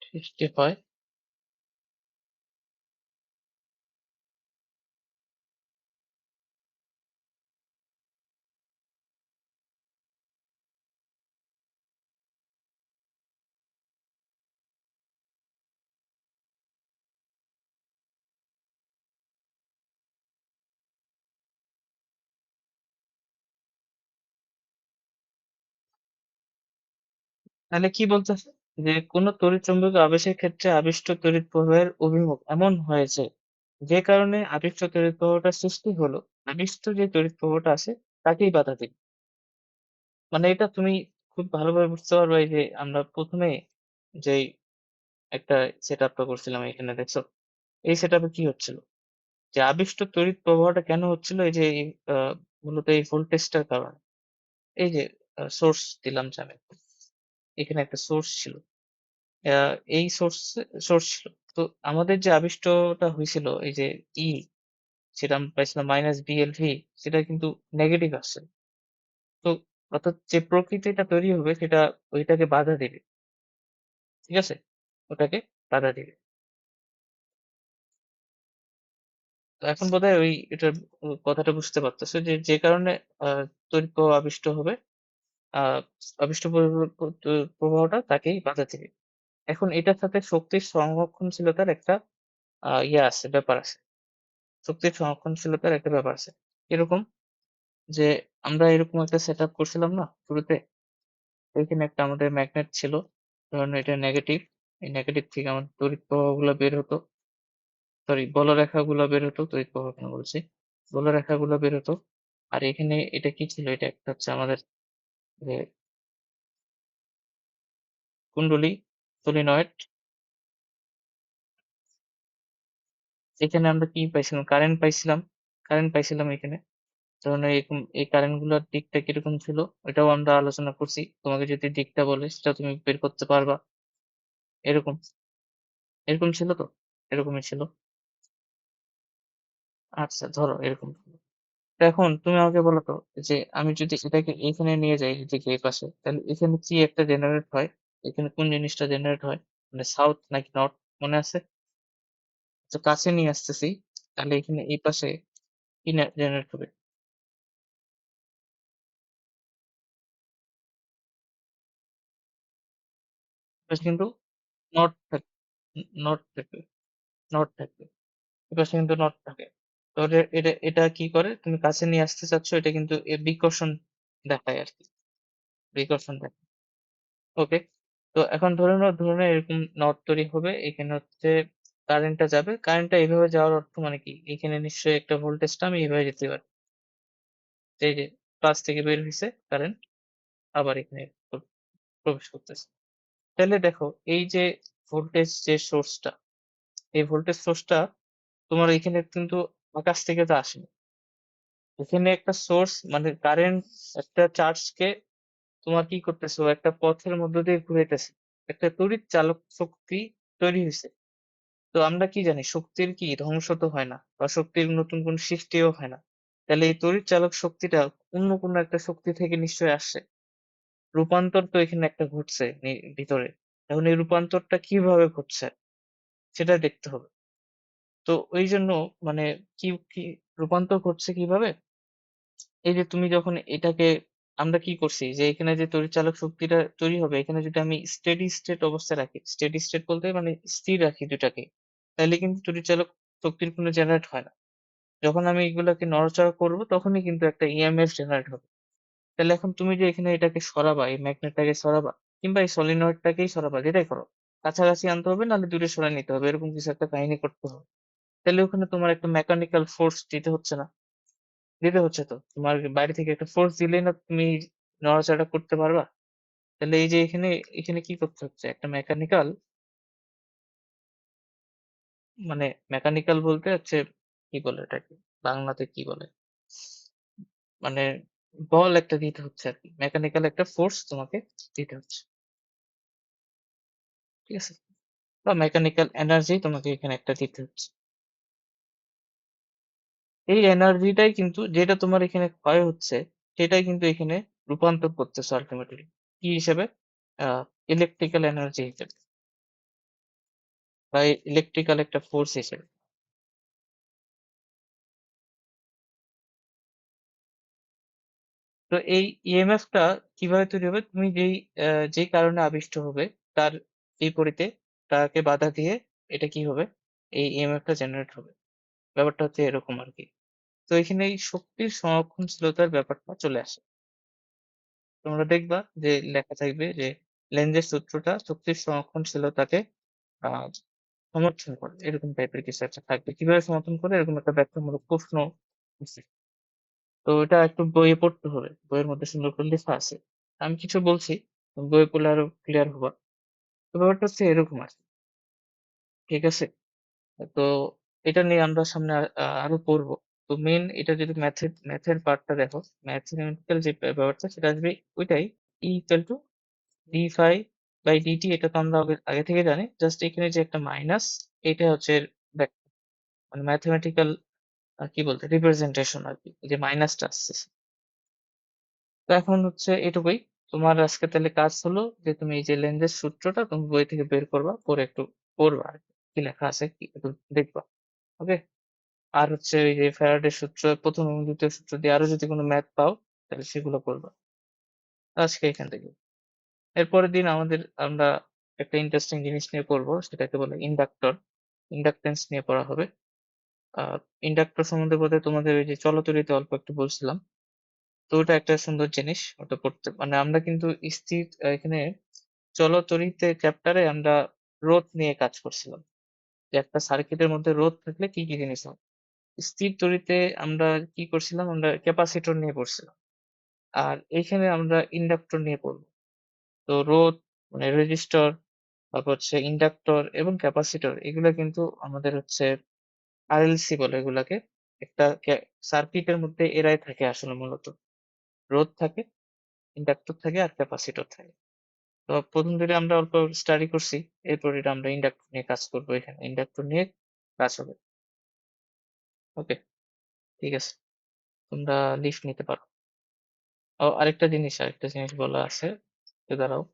সৃষ্টি হয় তাহলে কি বলতেছে যে কোনো তড়িৎচুম্বকীয় আবেশের ক্ষেত্রে আবিষ্ট তড়িৎ প্রবাহের অভিমুখ এমন হয়েছে যে কারণে আবিষ্ট তড়িৎ প্রবাহটা সৃষ্টি হলো, আবিষ্ট যে তড়িৎ প্রবাহটা আছে তাকেই বাধা দিবে। মানে এটা তুমি খুব ভালোভাবে বুঝতে পারবে এই যে আমরা প্রথমে যেই একটা সেট আপটা করছিলাম এখানে দেখছো, এই সেট আপে কি হচ্ছিল, যে আবিষ্ট তড়িৎ প্রবাহটা কেন হচ্ছিল, এই যে মূলত এই ভোল্টেজটার কারণে। এই যে সোর্স দিলাম যে আমি, এখানে একটা সোর্স ছিল, এই সোর্স ছিল। তো আমাদের যে আবিষ্টটা হয়েছিল এই যে ই, সেটা আমরা পাইছিলাম মাইনাস বিএলভি, সেটা কিন্তু নেগেটিভ আসছে। তো অর্থাৎ যে প্রকৃতিটা তৈরি হবে সেটা ওইটাকে বাধা দিবে। ঠিক আছে, ওটাকে বাধা দিবে। এখন বোধহয় এটার কথাটা বুঝতে পারতেছো যে কারণে তড়িৎ প্রবাহ আবিষ্ট হবে, আহ আবিষ্ট প্রবাহটা তাকেই বাধা দিবে। এখন এটার সাথে শক্তির সংরক্ষণশীলতার একটা আছে, ব্যাপার আছে। শক্তির সংরক্ষণশীলতার একটা ব্যাপার আছে। এরকম যে আমরা এরকম একটা সেট আপ করছিলাম না শুরুতে? এখানে একটা আমাদের ম্যাগনেট ছিল। ধরুন এটা নেগেটিভ। এই নেগেটিভ থেকে আমাদের তড়িৎ প্রবাহগুলো বের হতো। সরি, বলরেখাগুলো বের হতো, তড়িৎ প্রবাহ কেন বলছি? বলরেখাগুলো বের হতো। আর এখানে এটা কি ছিল? এটা একটা হচ্ছে আমাদের যে কুণ্ডলী, সলিনয়েড। এখানে আমরা কি পাইছিলাম? কারেন্ট পাইছিলাম। কারেন্ট পাইছিলাম এখানে। ধরুন এরকম এই কারেন্ট গুলোর দিকটা কিরকম ছিল এটাও আমরা আলোচনা করছি। তোমাকে যদি দিকটা বলে সেটা তুমি বের করতে পারবা। এরকম এরকম ছিল তো? এরকমই ছিল। আচ্ছা, ধরো এরকম ছিল। তো এখন তুমি আমাকে বলো তো, যে আমি যদি এটাকে এখানে নিয়ে যাই, এদিকে এই পাশে, তাহলে এখানে কি একটা জেনারেট হয়? এখানে কোন জিনিসটা জেনারেট হয়? মানে সাউথ নাকি নর্থ, মনে আছে? তো কাছে নিয়ে আসতেছি, তাহলে এখানে এই পাশে কি জেনারেট হবে? এপাশে কিন্তু নর্থ থাকবে। নর্থ থাকবে। নর্থ থাকবে। এপাশে কিন্তু নর্থ থাকে। তো এটা এটা কি করে, তুমি কাছে নিয়ে আসতে চাচ্ছ, এটা কিন্তু বিকর্ষণ দেখায় আর কি। বিকর্ষণ দেখায়। ওকে। তো এখন ধরে নাও এরকম নর্থ তৈরি হবে, এখানে হচ্ছে কারেন্টটা যাবে। কারেন্টটা এইভাবে যাওয়ার অর্থ মানে কি? এখানে নিশ্চয়ই একটা ভোল্টেজটা আমি এইভাবে যেতে পারি। এই যে প্লাস থেকে বের হইছে কারেন্ট, আবার এখানে প্রবেশ করতেছে। তাহলে দেখো এই যে ভোল্টেজ যে সোর্সটা, এই ভোল্টেজ সোর্সটা তোমার এখানে কিন্তু আকাশ থেকে তো আসেনি। এখানে একটা সোর্স মানে কারেন্ট একটা চার্জকে তোমার কি করতেছে, ও একটা পথের মধ্য দিয়ে ঘুরাইতেছে। একটা তড়িৎ চালক শক্তি তৈরি হয়েছে। তো আমরা কি জানি, শক্তির কি ধ্বংস তো হয় না, বা শক্তির নতুন কোন সৃষ্টিও হয় না। তাহলে এই তড়িৎ চালক শক্তিটা অন্য কোনো একটা শক্তি থেকে নিশ্চয়ই আসছে। রূপান্তর তো এখানে একটা ঘটছে ভিতরে। এখন এই রূপান্তরটা কিভাবে ঘটছে সেটা দেখতে হবে। তো ওই জন্য মানে কি রূপান্তর ঘটছে কিভাবে? এই যে তুমি যখন এটাকে, আমরা কি করছি যে এখানে যে তড়িৎচালক শক্তিটা তৈরি হবে, এখানে যদি আমি স্টেডি স্টেট অবস্থায় রাখি, স্টেডি স্টেট বলতে মানে স্থির রাখি দুটাকে, তাহলে কিন্তু তড়িৎচালক শক্তির কোনো জেনারেট হয় না। যখন আমি এগুলাকে নড়াচড়া করব তখনই কিন্তু একটা ইএমএফ জেনারেট হবে। তাহলে এখন তুমি যে এখানে এটাকে সরাবা, এই ম্যাগনেটটাকে সরাবা, কিংবা এই সলিনয়েডটাকেই সরাবা, যেটাই করো, কাছাকাছি আনতে হবে, নাহলে দূরে সরাই নিতে হবে, এরকম কিছু একটা কাহিনী করতে হবে। তাহলে ওখানে তোমার একটা মেকানিক্যাল ফোর্স দিতে হচ্ছে না? দিতে হচ্ছে তো। তোমার বাইরে থেকে একটা ফোর্স দিলেই না তুমি নড়াচড়া করতে পারবা? তাহলে এই যে এখানে এখানে কি করতে হচ্ছে, একটা মেকানিক্যাল, মানে মেকানিক্যাল বলতে হচ্ছে কি বলে এটাকে, বাংলাতে কি বলে, মানে বল একটা দিতে হচ্ছে আর কি। মেকানিক্যাল একটা ফোর্স তোমাকে দিতে হচ্ছে। ঠিক আছে? বা মেকানিক্যাল এনার্জি তোমাকে এখানে একটা দিতে হচ্ছে। এই এনার্জিটাই কিন্তু, যেটা তোমার এখানে ক্ষয় হচ্ছে, সেটাই কিন্তু এখানে রূপান্তর করতেছে আলটিমেটলি কি হিসেবে, আহ ইলেকট্রিক্যাল এনার্জি হিসেবে, বা ইলেকট্রিক্যাল একটা ফোর্স হিসেবে। তো এই ইএমএফটা কিভাবে তৈরি হবে? তুমি যেই কারণে আবিষ্ট হবে তার বিপরীতে তাকে বাধা দিয়ে এটা কি হবে, এই ইএমএফটা জেনারেট হবে। ব্যাপারটা হচ্ছে এরকম আর কি। তো এখানে এই শক্তির সংরক্ষণশীলতার ব্যাপারটা চলে আসে। তোমরা দেখবা যে লেখা থাকবে যে লেন্জের সূত্রটা শক্তির সংরক্ষণশীলতাকে আহ সমর্থন করে, এরকম টাইপের কিছু একটা থাকবে। কিভাবে সমর্থন করে, এরকম একটা ব্যাখ্যামূলক প্রশ্ন আছে। তো এটা একটু বইয়ে পড়তে হবে, বইয়ের মধ্যে সুন্দর করে লেখা আছে। আমি কিছু বলছি, বইয়ে পড়লে আরো ক্লিয়ার হবা। তো ব্যাপারটা হচ্ছে এরকম আছে। ঠিক আছে? তো এটা নিয়ে আমরা সামনে আরো পড়বো। তো মেন এটা যদি ম্যাথের পার্টটা দেখো, ম্যাথমেটিক্যাল যে ব্যাপারটা সেটা আসবে ওইটাই, E equal to D phi by DT. এটা তো আমরা আগে আগে থেকে জানি। জাস্ট এখানে যে একটা মাইনাস, এটা হচ্ছে এর মানে ম্যাথমেটিক্যাল কি বলতে রিপ্রেজেন্টেশন আর কি, এই যে মাইনাসটা আসছে। তো এখন হচ্ছে এটুকুই। তোমার আজকে তাহলে কাজ হলো যে তুমি এই যে লেন্জের সূত্রটা তুমি বই থেকে বের করবা, করে একটু পড়বা আর কি। কি লেখা আছে কি একটু দেখবা। ওকে। আর হচ্ছে ওই যে ফ্যারাডের সূত্র, প্রথম এবং দ্বিতীয় সূত্র দিয়ে আরো যদি কোনো ম্যাথ পাও তাহলে সেগুলো করবা আজকে এখান থেকে। এরপরের দিন আমরা একটা ইন্টারেস্টিং জিনিস নিয়ে পড়বো, সেটাকে বলে ইন্ডাক্টর। ইন্ডাকটেন্স নিয়ে পড়া হবে। ইন্ডাক্টর সম্বন্ধে বোধহয় তোমাদের ওই যে চলতরিতে অল্প একটু বলছিলাম। তো ওটা একটা সুন্দর জিনিস, ওটা পড়তে মানে আমরা কিন্তু এখানে চলতরিতে চ্যাপ্টারে আমরা রোধ নিয়ে কাজ করছিলাম, যে একটা সার্কিটের মধ্যে রোধ থাকলে কি কি জিনিস হয়। স্থির তড়িতে আমরা কি করছিলাম, আমরা ক্যাপাসিটর নিয়ে পড়ছিলাম। আর এইখানে আমরা ইন্ডাক্টর নিয়ে পড়বো। তো রোধ মানে রেজিস্টর, তারপর হচ্ছে ইন্ডাক্টর এবং ক্যাপাসিটর, এগুলা কিন্তু আমাদের হচ্ছে আরএলসি বলে এগুলাকে। একটা সার্কিটের মধ্যে এরাই থাকে আসলে মূলত, রোধ থাকে, ইন্ডাক্টর থাকে আর ক্যাপাসিটর থাকে। তো প্রথম দিকে আমরা অল্প স্টাডি করছি, এরপর এটা আমরা ইন্ডাক্টর নিয়ে কাজ করবো, এখানে ইন্ডাক্টর নিয়ে কাজ হবে। ওকে, ঠিক আছে, তোমরা লিস্ট নিতে পারো। ও আরেকটা জিনিস বলা আছে, একটু দাঁড়াও।